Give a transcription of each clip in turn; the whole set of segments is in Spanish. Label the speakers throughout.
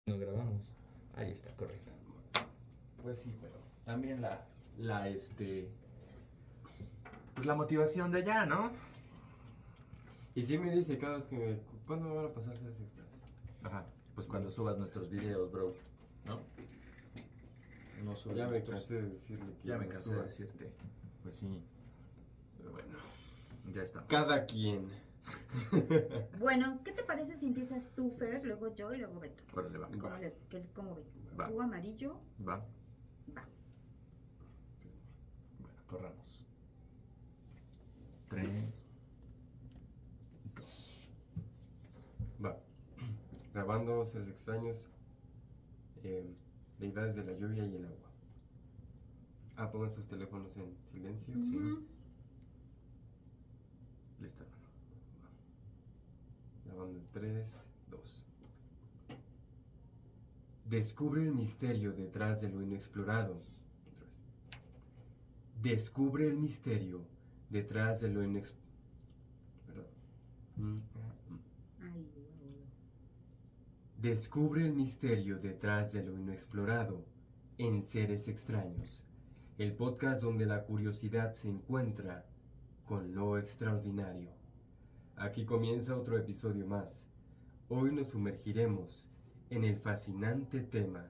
Speaker 1: No grabamos. Ahí está, correcto. Pues sí, pero también pues la motivación de allá, ¿no?
Speaker 2: Y sí me dice cada vez que ¿cuándo me van a pasar series extras?
Speaker 1: Ajá, pues cuando subas nuestros videos, bro, ¿no? No subes
Speaker 2: Ya me
Speaker 1: nuestros...
Speaker 2: cansé de decirle que
Speaker 1: Ya me
Speaker 2: lo
Speaker 1: cansé de
Speaker 2: suba.
Speaker 1: decirte. Pues sí, pero bueno, ya estamos.
Speaker 2: Cada quien.
Speaker 3: Bueno, ¿qué te parece si empiezas tú, Fer, luego yo y luego Beto?
Speaker 1: Órale, va.
Speaker 3: ¿Cómo,
Speaker 2: Va.
Speaker 3: cómo ven?
Speaker 1: Va.
Speaker 3: Tú amarillo,
Speaker 1: Va.
Speaker 3: va.
Speaker 1: Bueno, corramos. 3, 2.
Speaker 2: Va. Grabando seres extraños. Deidades de la lluvia y el agua. Pongan sus teléfonos en silencio.
Speaker 1: Sí.
Speaker 3: Ujú.
Speaker 1: Listo, hermano.
Speaker 2: Grabando en 3, 2. Descubre el misterio detrás de lo inexplorado. Otra vez. Descubre el misterio detrás de lo inexplorado. Perdón.
Speaker 3: Ay, güey.
Speaker 2: Descubre el misterio detrás de lo inexplorado en Seres Extraños, el podcast donde la curiosidad se encuentra con lo extraordinario. Aquí comienza otro episodio más. Hoy nos sumergiremos en el fascinante tema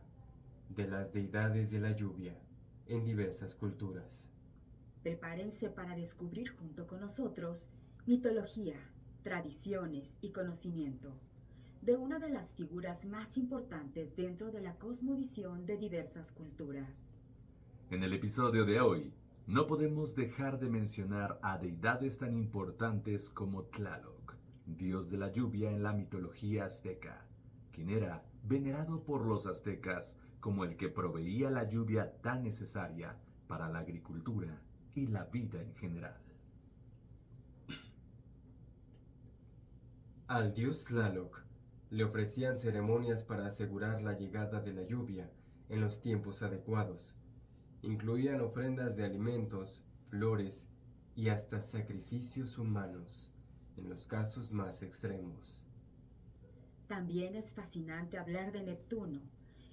Speaker 2: de las deidades de la lluvia en diversas culturas.
Speaker 3: Prepárense para descubrir junto con nosotros mitología, tradiciones y conocimiento de una de las figuras más importantes dentro de la cosmovisión de diversas culturas.
Speaker 4: En el episodio de hoy, no podemos dejar de mencionar a deidades tan importantes como Tlaloc, dios de la lluvia en la mitología azteca, quien era venerado por los aztecas como el que proveía la lluvia tan necesaria para la agricultura y la vida en general.
Speaker 2: Al dios Tlaloc le ofrecían ceremonias para asegurar la llegada de la lluvia en los tiempos adecuados. Incluían ofrendas de alimentos, flores y hasta sacrificios humanos en los casos más extremos.
Speaker 3: También es fascinante hablar de Neptuno,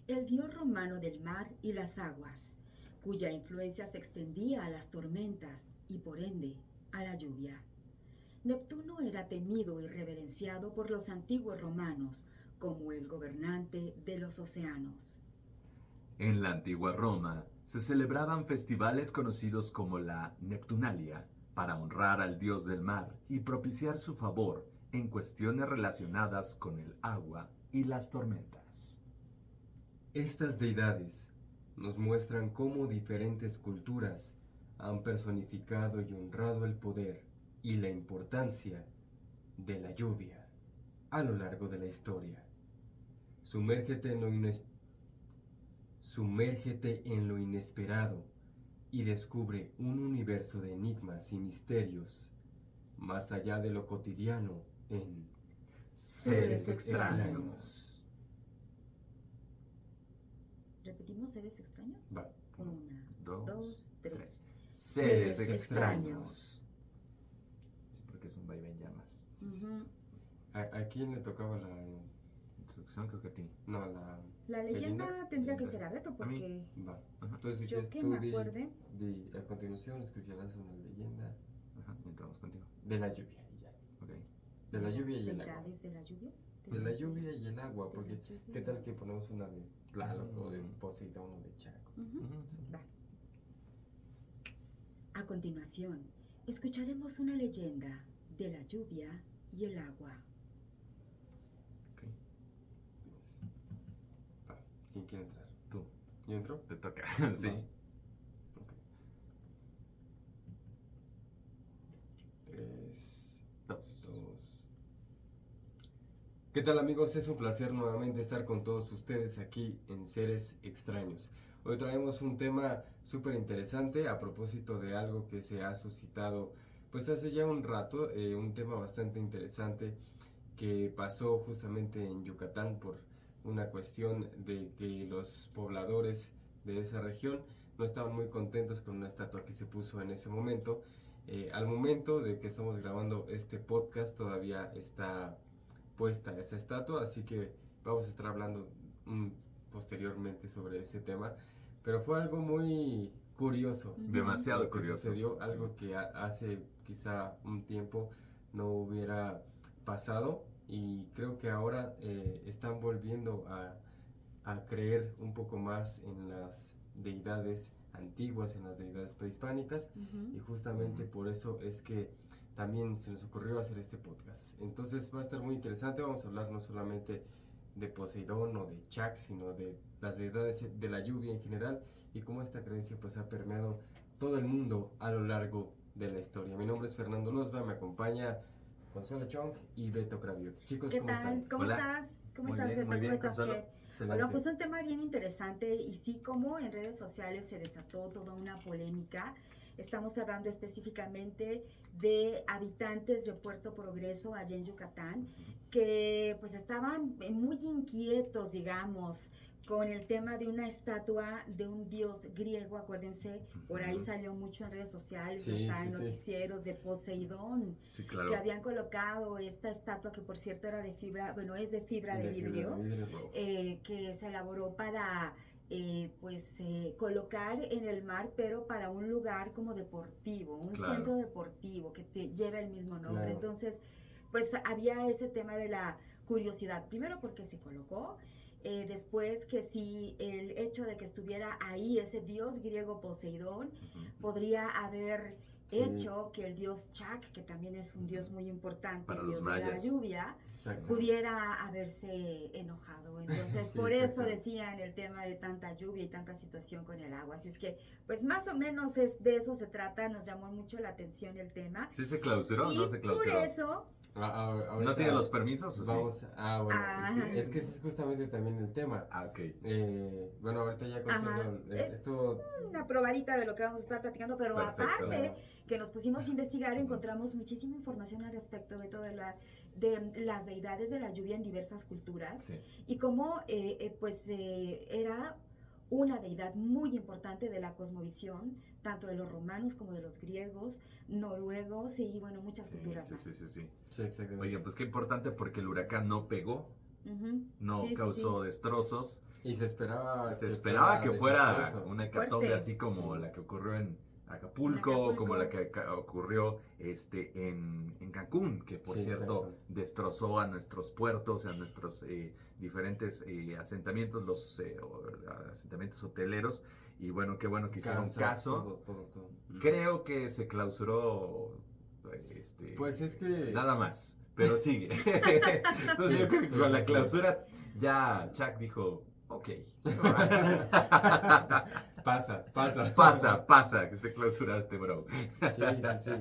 Speaker 3: el dios romano del mar y las aguas, cuya influencia se extendía a las tormentas y por ende a la lluvia. Neptuno era temido y reverenciado por los antiguos romanos como el gobernante de los océanos.
Speaker 4: En la antigua Roma se celebraban festivales conocidos como la Neptunalia para honrar al dios del mar y propiciar su favor en cuestiones relacionadas con el agua y las tormentas.
Speaker 2: Estas deidades nos muestran cómo diferentes culturas han personificado y honrado el poder y la importancia de la lluvia a lo largo de la historia. Sumérgete en lo inesperado y descubre un universo de enigmas y misterios más allá de lo cotidiano en
Speaker 4: Seres extraños.
Speaker 3: ¿Repetimos seres extraños?
Speaker 2: Va.
Speaker 3: 1, 2, 3.
Speaker 4: Seres
Speaker 3: Seres
Speaker 4: extraños. Sí, porque es un vaivén llamas.
Speaker 3: Ujú.
Speaker 2: ¿A quién le tocaba la
Speaker 4: Introducción creo que a ti.
Speaker 2: no, la
Speaker 3: La leyenda tendría que ser a Beto
Speaker 4: A mí.
Speaker 3: porque
Speaker 2: Va.
Speaker 4: Ajá.
Speaker 2: Entonces, si
Speaker 3: yo
Speaker 2: quieres
Speaker 3: que
Speaker 2: tú
Speaker 3: me acuerde.
Speaker 2: a continuación escucharás una leyenda
Speaker 4: Ajá, y entramos contigo.
Speaker 2: de la lluvia y ya.
Speaker 4: Ok.
Speaker 2: De la lluvia y el agua.
Speaker 3: ¿Deidades de la lluvia?
Speaker 2: De la lluvia y el agua,
Speaker 3: de
Speaker 2: porque
Speaker 3: la lluvia y
Speaker 2: ¿qué
Speaker 3: el
Speaker 2: tal
Speaker 3: agua.
Speaker 2: que ponemos una de Tlaloc o de Poseidón o de Chaco?
Speaker 3: Ujú.
Speaker 4: Ujú, sí.
Speaker 3: Va. A continuación, escucharemos una leyenda de la lluvia y el agua.
Speaker 4: Ok.
Speaker 2: Va. ¿Quién quiere entrar?
Speaker 4: Tú.
Speaker 2: ¿Yo entro?
Speaker 4: Te toca. Sí.
Speaker 2: Ok. 3, 2. ¿Qué tal, amigos? Es un placer nuevamente estar con todos ustedes aquí en Seres Extraños. Hoy traemos un tema súper interesante a propósito de algo que se ha suscitado pues hace ya un rato, un tema bastante interesante que pasó justamente en Yucatán por una cuestión de que los pobladores de esa región no estaban muy contentos con una estatua que se puso en ese momento. Al momento de que estamos grabando este podcast todavía está puesta esa estatua, así que vamos a estar hablando posteriormente sobre ese tema, pero fue algo muy curioso.
Speaker 4: Demasiado
Speaker 2: Lo que
Speaker 4: curioso.
Speaker 2: sucedió, algo que hace quizá un tiempo no hubiera pasado, y creo que ahora están volviendo a creer un poco más en las deidades antiguas, en las deidades prehispánicas, y justamente por eso es que también se nos ocurrió hacer este podcast. Entonces va a estar muy interesante. Vamos a hablar no solamente de Poseidón o de Chak, sino de las deidades de la lluvia en general, y cómo esta creencia pues ha permeado todo el mundo a lo largo de la historia. Mi nombre es Fernando Losba, me acompaña Consuelo Chong y Beto Craviot. Chicos,
Speaker 3: ¿Qué
Speaker 2: ¿cómo
Speaker 3: tal?
Speaker 2: están?
Speaker 3: ¿Cómo
Speaker 4: Hola.
Speaker 3: estás? ¿Cómo
Speaker 1: Muy
Speaker 3: estás,
Speaker 1: bien,
Speaker 3: Beto?
Speaker 1: muy bien,
Speaker 3: ¿Cómo estás,
Speaker 1: Consuelo.
Speaker 3: Fer?
Speaker 2: Excelente.
Speaker 3: Oigan, pues un tema bien interesante, y sí, como en redes sociales se desató toda una polémica. Estamos hablando específicamente de habitantes de Puerto Progreso, allá en Yucatán, que pues estaban muy inquietos, digamos, con el tema de una estatua de un dios griego. Acuérdense, por ahí
Speaker 4: Ujú.
Speaker 3: salió mucho en redes sociales,
Speaker 2: Sí,
Speaker 3: hasta en
Speaker 2: sí, sí.
Speaker 3: noticieros, de Poseidón,
Speaker 4: Sí, claro.
Speaker 3: que habían colocado esta estatua, que por cierto era de fibra, bueno, es de fibra de
Speaker 2: fibra
Speaker 3: vidrio,
Speaker 2: de vidrio.
Speaker 4: Wow.
Speaker 3: que se elaboró para colocar en el mar, pero para un lugar como deportivo, un
Speaker 4: Claro.
Speaker 3: centro deportivo que te lleva el mismo nombre.
Speaker 2: Claro.
Speaker 3: Entonces, pues había ese tema de la curiosidad, primero porque se colocó, después que si el hecho de que estuviera ahí ese dios griego Poseidón
Speaker 4: Ujú.
Speaker 3: podría haber
Speaker 2: Sí.
Speaker 3: hecho que el dios Chak, que también es un dios muy importante,
Speaker 4: Para
Speaker 3: el
Speaker 4: los
Speaker 3: dios de la
Speaker 4: mayas.
Speaker 3: lluvia,
Speaker 2: Exacto.
Speaker 3: pudiera haberse enojado. Entonces,
Speaker 2: Sí,
Speaker 3: por eso
Speaker 2: exacto.
Speaker 3: decían el tema de tanta lluvia y tanta situación con el agua. Así es que, pues más o menos es de eso se trata. Nos llamó mucho la atención el tema.
Speaker 4: ¿Sí se clausuró o
Speaker 3: Y
Speaker 4: no se clausuró?
Speaker 3: por eso,
Speaker 4: ¿No
Speaker 2: Ahorita
Speaker 4: tiene los permisos o sí?
Speaker 2: Vamos, bueno,
Speaker 3: Ah.
Speaker 2: sí, es que ese es justamente también el tema.
Speaker 4: Ah, ok.
Speaker 2: Bueno, ahorita ya
Speaker 3: Ajá.
Speaker 2: Consuelo, esto
Speaker 3: una probadita de lo que vamos a estar platicando, pero
Speaker 4: Perfecto.
Speaker 3: aparte que nos pusimos a investigar,
Speaker 4: Ujú.
Speaker 3: encontramos muchísima información al respecto de todo de las deidades de la lluvia en diversas culturas.
Speaker 4: Sí.
Speaker 3: Y cómo era una deidad muy importante de la cosmovisión, tanto de los romanos como de los griegos, noruegos y bueno, muchas
Speaker 4: Sí,
Speaker 3: culturas
Speaker 4: sí,
Speaker 3: más.
Speaker 4: sí, sí, sí.
Speaker 2: sí, exactamente.
Speaker 4: Oye, pues qué importante porque el huracán no pegó,
Speaker 3: Ujú.
Speaker 4: no
Speaker 3: Sí, sí,
Speaker 4: causó
Speaker 3: sí.
Speaker 4: destrozos.
Speaker 2: Y se esperaba
Speaker 4: Se esperaba que fuera
Speaker 2: desastroso.
Speaker 4: una hecatombe
Speaker 3: Fuerte.
Speaker 4: así como
Speaker 2: Sí.
Speaker 4: la que ocurrió en Acapulco,
Speaker 3: En Acapulco.
Speaker 4: como la que ocurrió en Cancún, que por
Speaker 2: Sí,
Speaker 4: cierto
Speaker 2: exacto.
Speaker 4: destrozó a nuestros puertos, a nuestros diferentes asentamientos, los asentamientos hoteleros. Y bueno, qué bueno que hicieron
Speaker 2: Casas,
Speaker 4: caso.
Speaker 2: todo.
Speaker 4: Creo que se clausuró
Speaker 2: Pues es que
Speaker 4: nada más, pero sigue. Entonces
Speaker 2: Sí,
Speaker 4: yo creo que
Speaker 2: sí,
Speaker 4: con
Speaker 2: sí,
Speaker 4: la
Speaker 2: sí.
Speaker 4: clausura ya Chuck dijo, ok. Pasa, que te clausuraste, bro.
Speaker 2: Sí, sí.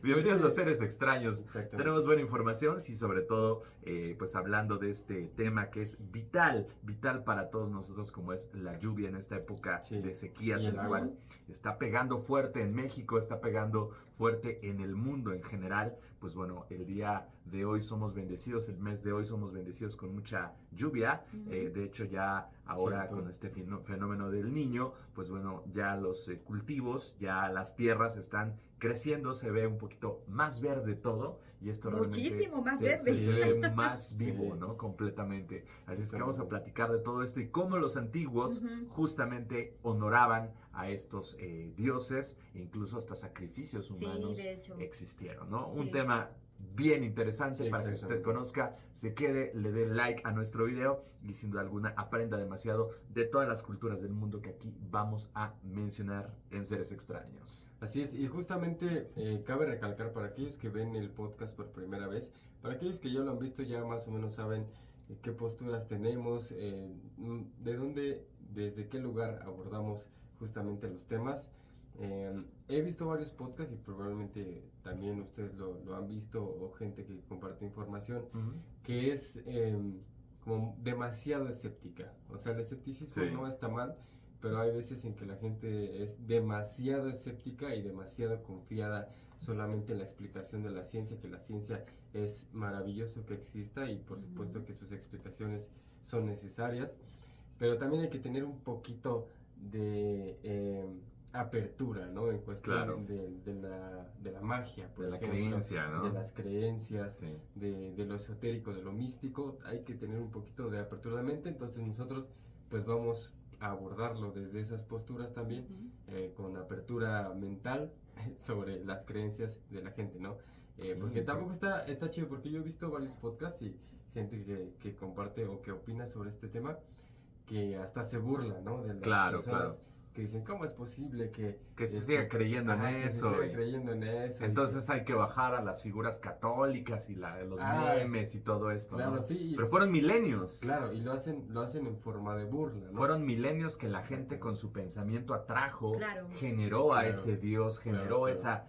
Speaker 4: Bienvenidos a Seres Extraños.
Speaker 2: Exacto.
Speaker 4: Tenemos buena información, sí, sobre todo, pues hablando de este tema que es vital para todos nosotros, como es la lluvia en esta época
Speaker 2: Sí.
Speaker 4: de sequías,
Speaker 2: Y el
Speaker 4: el
Speaker 2: agua.
Speaker 4: cual está pegando fuerte en México, está pegando fuerte en el mundo en general. Pues bueno, el día de hoy somos bendecidos, el mes de hoy somos bendecidos con mucha lluvia.
Speaker 3: Ujú.
Speaker 4: De hecho, ya ahora
Speaker 2: Cierto.
Speaker 4: con este fenómeno del Niño, pues bueno, ya los cultivos, ya las tierras están creciendo, se ve un poquito más verde todo, y esto
Speaker 3: Muchísimo
Speaker 4: realmente
Speaker 3: más
Speaker 4: se,
Speaker 3: verde.
Speaker 4: se ve más vivo,
Speaker 2: Sí.
Speaker 4: ¿no? Completamente. Así es que
Speaker 2: Exactamente.
Speaker 4: vamos a platicar de todo esto y cómo los antiguos
Speaker 3: Ujú.
Speaker 4: justamente honoraban a estos dioses, e incluso hasta sacrificios
Speaker 3: Sí,
Speaker 4: humanos
Speaker 3: de hecho.
Speaker 4: existieron, ¿no?
Speaker 3: Sí.
Speaker 4: Un tema bien interesante
Speaker 2: Sí,
Speaker 4: para que usted
Speaker 2: exactamente.
Speaker 4: conozca, se quede, le dé like a nuestro video y sin duda alguna aprenda demasiado de todas las culturas del mundo que aquí vamos a mencionar en Seres Extraños.
Speaker 2: Así es, y justamente cabe recalcar para aquellos que ven el podcast por primera vez, para aquellos que ya lo han visto ya más o menos saben qué posturas tenemos, de dónde, desde qué lugar abordamos justamente los temas. He visto varios podcasts y probablemente también ustedes lo han visto, o gente que comparte información, que es como demasiado escéptica. O sea, el escepticismo
Speaker 4: Sí.
Speaker 2: no está mal, pero hay veces en que la gente es demasiado escéptica y demasiado confiada solamente en la explicación de la ciencia, que la ciencia es maravilloso que exista y por
Speaker 3: Ujú.
Speaker 2: supuesto que sus explicaciones son necesarias, pero también hay que tener un poquito de apertura, ¿no? En cuestión
Speaker 4: Claro.
Speaker 2: de la magia, por
Speaker 4: De la
Speaker 2: ejemplo,
Speaker 4: creencia, ¿no?
Speaker 2: de las creencias,
Speaker 4: Sí.
Speaker 2: de lo esotérico, de lo místico. Hay que tener un poquito de apertura de mente, entonces nosotros pues vamos a abordarlo desde esas posturas también,
Speaker 3: Ujú.
Speaker 2: con apertura mental sobre las creencias de la gente, ¿no?
Speaker 4: Sí,
Speaker 2: Porque tampoco está chido, porque yo he visto varios podcasts y gente que comparte o que opina sobre este tema, que hasta se burla, ¿no? De las
Speaker 4: Claro,
Speaker 2: personas
Speaker 4: claro.
Speaker 2: que dicen, ¿cómo es posible
Speaker 4: Que se siga creyendo en
Speaker 2: que se
Speaker 4: eso,
Speaker 2: siga
Speaker 4: y-
Speaker 2: creyendo en eso?
Speaker 4: Entonces hay que bajar a las figuras católicas y los
Speaker 2: Ah,
Speaker 4: memes y todo esto,
Speaker 2: claro,
Speaker 4: ¿no?
Speaker 2: sí, y
Speaker 4: Pero fueron milenios.
Speaker 2: claro, y lo hacen en forma de burla, ¿no?
Speaker 4: Fueron milenios que la gente con su pensamiento atrajo,
Speaker 3: Claro.
Speaker 4: generó a
Speaker 2: Claro,
Speaker 4: ese Dios, generó
Speaker 2: claro.
Speaker 4: esa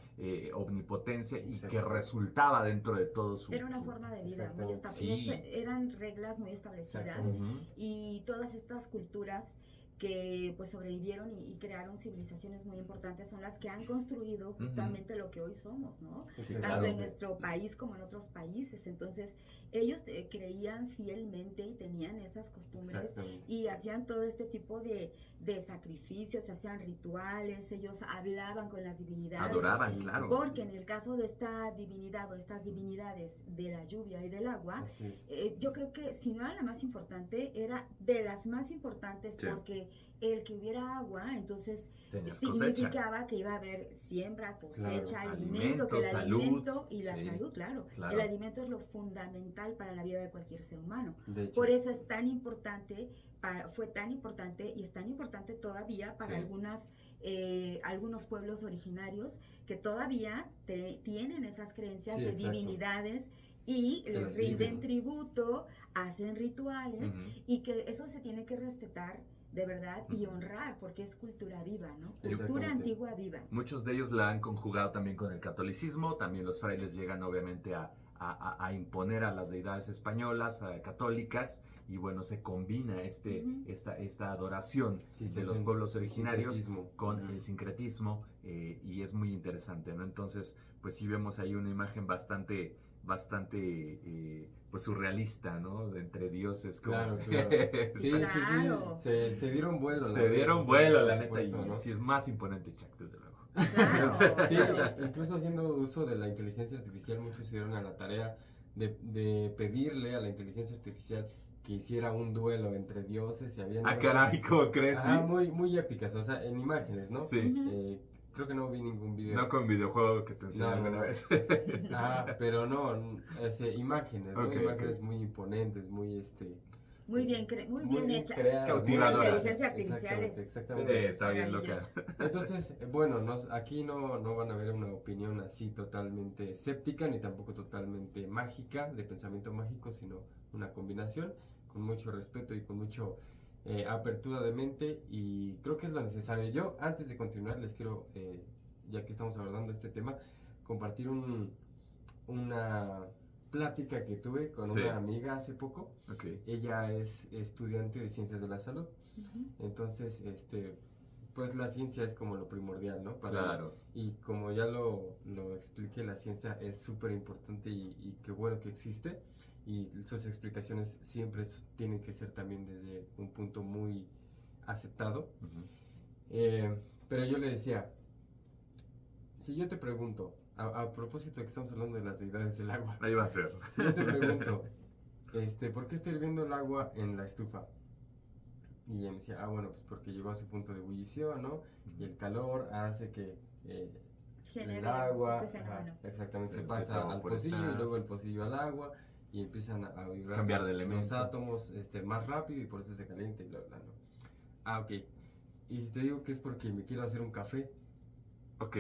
Speaker 4: omnipotencia y que
Speaker 2: Exacto.
Speaker 4: resultaba dentro de todo su...
Speaker 3: Era una
Speaker 4: su-
Speaker 3: forma de vida muy
Speaker 2: Exactamente.
Speaker 3: establecida.
Speaker 4: Sí.
Speaker 3: Eran reglas muy establecidas.
Speaker 2: Exactamente.
Speaker 4: Ujú.
Speaker 3: Y todas estas culturas que pues sobrevivieron y crearon civilizaciones muy importantes son las que han construido justamente lo que hoy somos, ¿no?
Speaker 2: Sí,
Speaker 3: Tanto
Speaker 2: claro.
Speaker 3: en nuestro país como en otros países. Entonces, ellos creían fielmente y tenían esas costumbres
Speaker 2: Exactamente.
Speaker 3: y hacían todo este tipo de sacrificios, hacían rituales, ellos hablaban con las divinidades.
Speaker 4: Adoraban, claro.
Speaker 3: Porque en el caso de esta divinidad o estas divinidades de la lluvia y del agua,
Speaker 2: Así es.
Speaker 3: yo creo que si no era la más importante, era de las más importantes
Speaker 4: Sí.
Speaker 3: porque el que hubiera agua, entonces
Speaker 4: Tenías cosecha.
Speaker 3: significaba que iba a haber siembra, cosecha,
Speaker 2: Claro.
Speaker 3: alimento, que el
Speaker 4: Alimento,
Speaker 3: alimento y la
Speaker 4: sí,
Speaker 3: salud, claro.
Speaker 4: claro.
Speaker 3: El alimento es lo fundamental para la vida de cualquier ser humano.
Speaker 2: De hecho.
Speaker 3: Por eso es tan importante, fue tan importante y es tan importante todavía para
Speaker 4: Sí.
Speaker 3: algunos pueblos originarios que todavía tienen esas creencias
Speaker 2: Sí,
Speaker 3: de
Speaker 2: exacto.
Speaker 3: divinidades y
Speaker 2: Que
Speaker 3: les
Speaker 2: las
Speaker 3: rinden
Speaker 2: viven.
Speaker 3: tributo, hacen rituales
Speaker 4: Ujú.
Speaker 3: y que eso se tiene que respetar de verdad y
Speaker 4: Ujú.
Speaker 3: honrar porque es cultura viva, ¿no? Cultura
Speaker 2: Exactamente.
Speaker 3: antigua viva.
Speaker 4: Muchos de ellos la han conjugado también con el catolicismo, también los frailes llegan obviamente a imponer a las deidades españolas, católicas, y bueno, se combina
Speaker 3: Ujú.
Speaker 4: esta adoración
Speaker 2: Sí,
Speaker 4: de
Speaker 2: es
Speaker 4: los
Speaker 2: un
Speaker 4: pueblos originarios
Speaker 2: sincretismo.
Speaker 4: con
Speaker 3: Ujú.
Speaker 4: el sincretismo, y es muy interesante, ¿no? Entonces, pues sí vemos ahí una imagen bastante pues surrealista, ¿no? De entre dioses, como
Speaker 2: Claro,
Speaker 4: se-
Speaker 2: claro. Sí,
Speaker 3: Claro.
Speaker 2: sí, se dieron vuelo.
Speaker 4: se dieron vuelo, la
Speaker 2: por
Speaker 4: neta, y
Speaker 2: supuesto, ¿no?
Speaker 4: sí es más imponente Chuck, desde luego.
Speaker 3: Claro,
Speaker 2: Sí,
Speaker 3: claro.
Speaker 2: incluso haciendo uso de la inteligencia artificial, muchos se dieron a la tarea de pedirle a la inteligencia artificial que hiciera un duelo entre dioses y habían...
Speaker 4: Ah, caray, ¿cómo crees? Sí.
Speaker 2: muy, muy épicas, o sea, en imágenes, ¿no?
Speaker 4: Sí.
Speaker 3: Ujú.
Speaker 2: Creo que no vi ningún video.
Speaker 4: No con videojuego que te enseñé
Speaker 2: No,
Speaker 4: alguna
Speaker 2: no.
Speaker 4: vez.
Speaker 2: Pero no, imágenes, ¿no?
Speaker 4: Ok,
Speaker 2: Imágenes
Speaker 4: ok.
Speaker 2: muy imponentes, muy
Speaker 3: Muy bien, muy bien hechas.
Speaker 2: creadas.
Speaker 4: Cautivadoras.
Speaker 3: Una inteligencia artificial es
Speaker 2: Exactamente.
Speaker 4: Está bien loca.
Speaker 3: maravillosa.
Speaker 2: Entonces, bueno, aquí no van a ver una opinión así totalmente escéptica ni tampoco totalmente mágica, de pensamiento mágico, sino una combinación con mucho respeto y con mucho apertura de mente, y creo que es lo necesario. Yo, antes de continuar, les quiero, ya que estamos abordando este tema, compartir una plática que tuve con
Speaker 4: Sí.
Speaker 2: una amiga hace poco.
Speaker 4: Ok.
Speaker 2: Ella es estudiante de ciencias de la salud.
Speaker 3: Ujú.
Speaker 2: Entonces, pues la ciencia es como lo primordial, ¿no?
Speaker 4: Claro.
Speaker 2: Y como ya lo expliqué, la ciencia es súper importante y qué bueno que existe. Y sus explicaciones siempre tienen que ser también desde un punto muy aceptado.
Speaker 4: Ujú.
Speaker 2: Pero yo le decía, si yo te pregunto, a propósito de que estamos hablando de las deidades del agua,
Speaker 4: Ahí va a ser.
Speaker 2: si yo te pregunto, ¿por qué está hirviendo el agua en la estufa? Y ella me decía, bueno, pues porque llegó a su punto de ebullición, ¿no? Y el calor hace que el
Speaker 3: Genera
Speaker 2: agua,
Speaker 3: ese fenómeno.
Speaker 2: exactamente,
Speaker 4: Se
Speaker 2: se pasa
Speaker 4: empieza a
Speaker 2: al pocillo y
Speaker 4: vaporizar.
Speaker 2: luego el pocillo al agua y empiezan a vibrar
Speaker 4: Cambiar de
Speaker 2: los
Speaker 4: elemento.
Speaker 2: átomos más rápido y por eso se calienta y bla, bla, ¿no? Ok. Y si te digo que es porque me quiero hacer un café,
Speaker 4: Ok,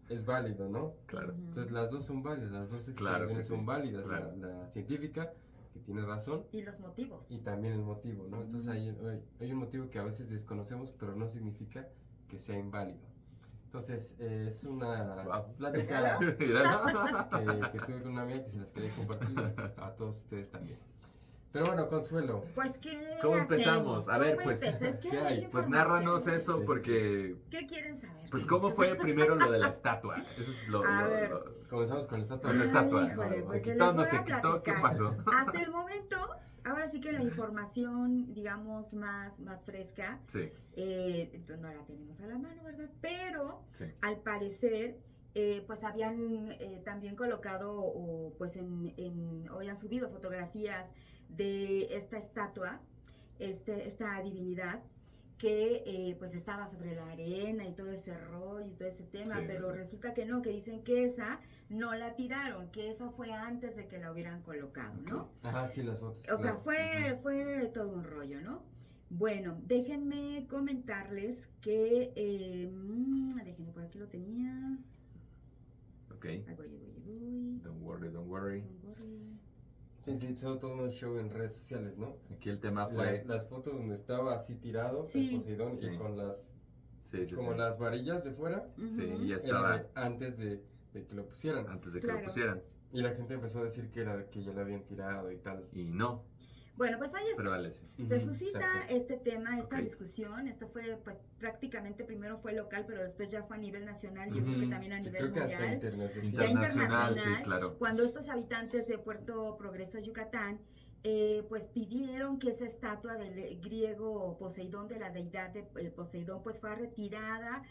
Speaker 2: es válido, ¿no?
Speaker 4: claro.
Speaker 3: Ujú.
Speaker 2: Entonces las dos son válidas, las dos
Speaker 4: Claro que
Speaker 2: explicaciones
Speaker 4: sí,
Speaker 2: son válidas,
Speaker 4: claro.
Speaker 2: la científica, que tiene razón,
Speaker 3: Y los motivos.
Speaker 2: y también el motivo, ¿no? Entonces hay un motivo que a veces desconocemos, pero no significa que sea inválido. Entonces, es una
Speaker 4: Wow.
Speaker 2: plática
Speaker 4: Mira.
Speaker 2: que tuve con una amiga que se las quería compartir a todos ustedes también. Pero bueno, Consuelo,
Speaker 3: Pues, ¿qué
Speaker 4: ¿Cómo
Speaker 3: hacemos?
Speaker 4: empezamos? A ver,
Speaker 3: ¿Cómo
Speaker 4: pues,
Speaker 3: empezamos? Es que
Speaker 2: ¿qué
Speaker 3: hay
Speaker 2: hay?
Speaker 3: mucha
Speaker 4: Pues
Speaker 3: información.
Speaker 4: nárranos eso,
Speaker 2: Sí.
Speaker 4: porque,
Speaker 3: ¿Qué quieren saber?
Speaker 4: pues, ¿cómo fue primero lo de la estatua? Eso es
Speaker 3: A ver.
Speaker 2: comenzamos con la estatua.
Speaker 4: Con la estatua.
Speaker 3: Híjole,
Speaker 4: Se
Speaker 3: pues,
Speaker 4: quitó,
Speaker 3: les
Speaker 4: no
Speaker 3: voy
Speaker 4: se
Speaker 3: a
Speaker 4: quitó, ¿qué
Speaker 3: platicar.
Speaker 4: pasó?
Speaker 3: Hasta el momento, ahora sí que la información, digamos, más fresca,
Speaker 1: Sí,
Speaker 3: no la tenemos a la mano, ¿verdad? Pero
Speaker 1: sí.
Speaker 3: al parecer, pues habían también colocado o pues o habían subido fotografías de esta estatua, esta divinidad que pues estaba sobre la arena y todo ese rollo y todo ese tema,
Speaker 1: Sí, sí,
Speaker 3: pero
Speaker 1: sí.
Speaker 3: resulta que no, que dicen que esa no la tiraron, que eso fue antes de que la hubieran colocado, ¿no?
Speaker 2: Ajá, sí, las fotos.
Speaker 3: O sea,
Speaker 2: claro.
Speaker 3: fue todo un rollo, ¿no? Bueno, déjenme comentarles que, déjenme, por aquí lo tenía.
Speaker 1: Ok.
Speaker 3: Ahí voy.
Speaker 1: Don't worry, don't worry.
Speaker 3: Don't worry.
Speaker 2: Sí, sí, hizo todo un show en redes sociales, ¿no?
Speaker 1: Aquí el tema fue...
Speaker 2: Las fotos donde estaba así tirado,
Speaker 3: Sí.
Speaker 2: el Poseidón,
Speaker 1: Sí.
Speaker 2: y con las,
Speaker 1: Sí, sí,
Speaker 2: como
Speaker 1: sí.
Speaker 2: las varillas de fuera,
Speaker 1: Sí,
Speaker 3: Ujú.
Speaker 1: ya
Speaker 2: era
Speaker 1: estaba
Speaker 2: antes de que lo pusieran.
Speaker 1: antes de que
Speaker 3: Claro.
Speaker 1: lo pusieran.
Speaker 2: Y la gente empezó a decir que era que ya lo habían tirado y tal.
Speaker 1: Y no,
Speaker 3: Bueno, pues ahí está.
Speaker 1: prevalece.
Speaker 3: Se
Speaker 2: Ujú,
Speaker 3: suscita
Speaker 2: exacto.
Speaker 3: este tema, esta
Speaker 1: Ok.
Speaker 3: discusión. Esto fue, pues, prácticamente primero fue local, pero después ya fue a nivel nacional y yo creo que
Speaker 2: Ujú,
Speaker 3: también a
Speaker 2: sí,
Speaker 3: nivel
Speaker 2: creo que hasta
Speaker 3: mundial.
Speaker 2: internacional.
Speaker 3: Ya
Speaker 1: Internacional, sí,
Speaker 3: internacional,
Speaker 1: claro.
Speaker 3: Cuando estos habitantes de Puerto Progreso, Yucatán, pues pidieron que esa estatua del griego Poseidón, de la deidad de Poseidón, pues fuera retirada.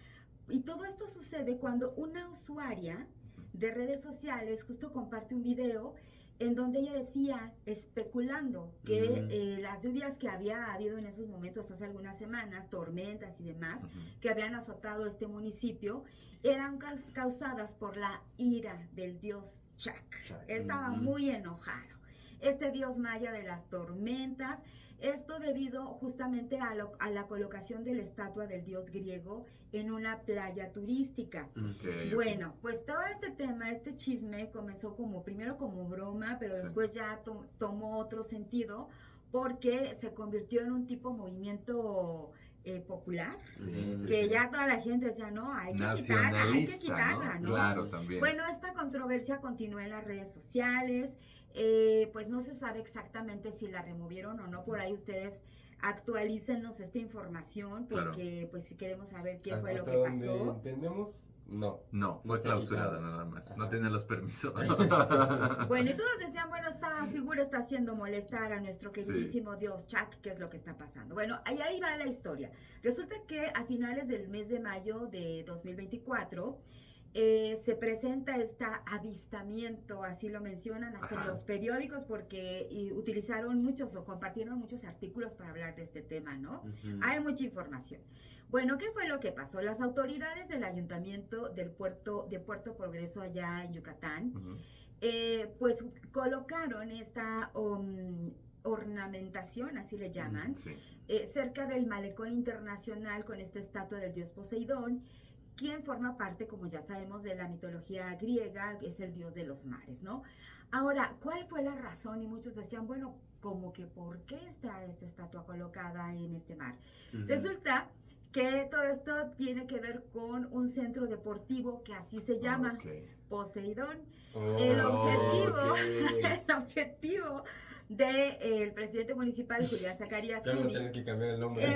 Speaker 3: Y todo esto sucede cuando una usuaria de redes sociales justo comparte un video en donde ella decía, especulando, que las lluvias que había habido en esos momentos hace algunas semanas, tormentas y demás,
Speaker 1: Ujú.
Speaker 3: que habían azotado este municipio, eran causadas por la ira del dios Chak.
Speaker 1: Chak.
Speaker 3: Estaba
Speaker 2: Ujú.
Speaker 3: muy enojado. Este dios maya de las tormentas, esto debido justamente a la colocación de la estatua del dios griego en una playa turística.
Speaker 1: Ok, ok.
Speaker 3: Bueno, pues todo este tema, este chisme comenzó primero como broma, pero
Speaker 1: Sí.
Speaker 3: después ya tomó otro sentido porque se convirtió en un tipo movimiento popular,
Speaker 1: Sí, sí,
Speaker 3: que
Speaker 1: sí.
Speaker 3: ya toda la gente decía, no, hay que
Speaker 1: Nacionalista,
Speaker 3: quitarla, ¿no?
Speaker 1: Claro, también.
Speaker 3: Bueno, esta controversia continuó en las redes sociales, pues no se sabe exactamente si la removieron o no, por ahí ustedes actualícenos esta información porque pues si queremos saber qué fue lo
Speaker 2: Hasta
Speaker 3: que
Speaker 2: donde
Speaker 3: pasó.
Speaker 2: entendemos, no.
Speaker 1: No, fue
Speaker 2: se
Speaker 1: clausurada
Speaker 2: quitaron.
Speaker 1: nada más.
Speaker 2: Ajá.
Speaker 1: No tenía los permisos.
Speaker 3: Bueno, y todos decían, bueno, esta figura está haciendo molestar a nuestro
Speaker 1: Sí.
Speaker 3: queridísimo dios Chak, ¿qué es lo que está pasando? Bueno, ahí va la historia. Resulta que a finales del mes de mayo de 2024 se presenta este avistamiento, así lo mencionan hasta en
Speaker 1: Ajá.
Speaker 3: los periódicos porque utilizaron muchos o compartieron muchos artículos para hablar de este tema, ¿no?
Speaker 2: Ujú.
Speaker 3: Hay mucha información. Bueno, ¿qué fue lo que pasó? Las autoridades del ayuntamiento de Puerto Progreso allá en Yucatán,
Speaker 1: Ujú.
Speaker 3: pues colocaron esta ornamentación, así le llaman,
Speaker 1: Sí.
Speaker 3: cerca del malecón internacional con esta estatua del dios Poseidón, quien forma parte, como ya sabemos, de la mitología griega, que es el dios de los mares, ¿no? Ahora, ¿cuál fue la razón? Y muchos decían, bueno, como que ¿por qué está esta estatua colocada en este mar?
Speaker 2: Ujú.
Speaker 3: Resulta que todo esto tiene que ver con un centro deportivo que así se llama,
Speaker 1: Ok.
Speaker 3: Poseidón.
Speaker 2: Oh,
Speaker 3: El objetivo,
Speaker 2: ok.
Speaker 3: el objetivo del presidente municipal, Julián Zacarías
Speaker 2: Ya no
Speaker 3: Cuni,
Speaker 2: tener que cambiar el nombre.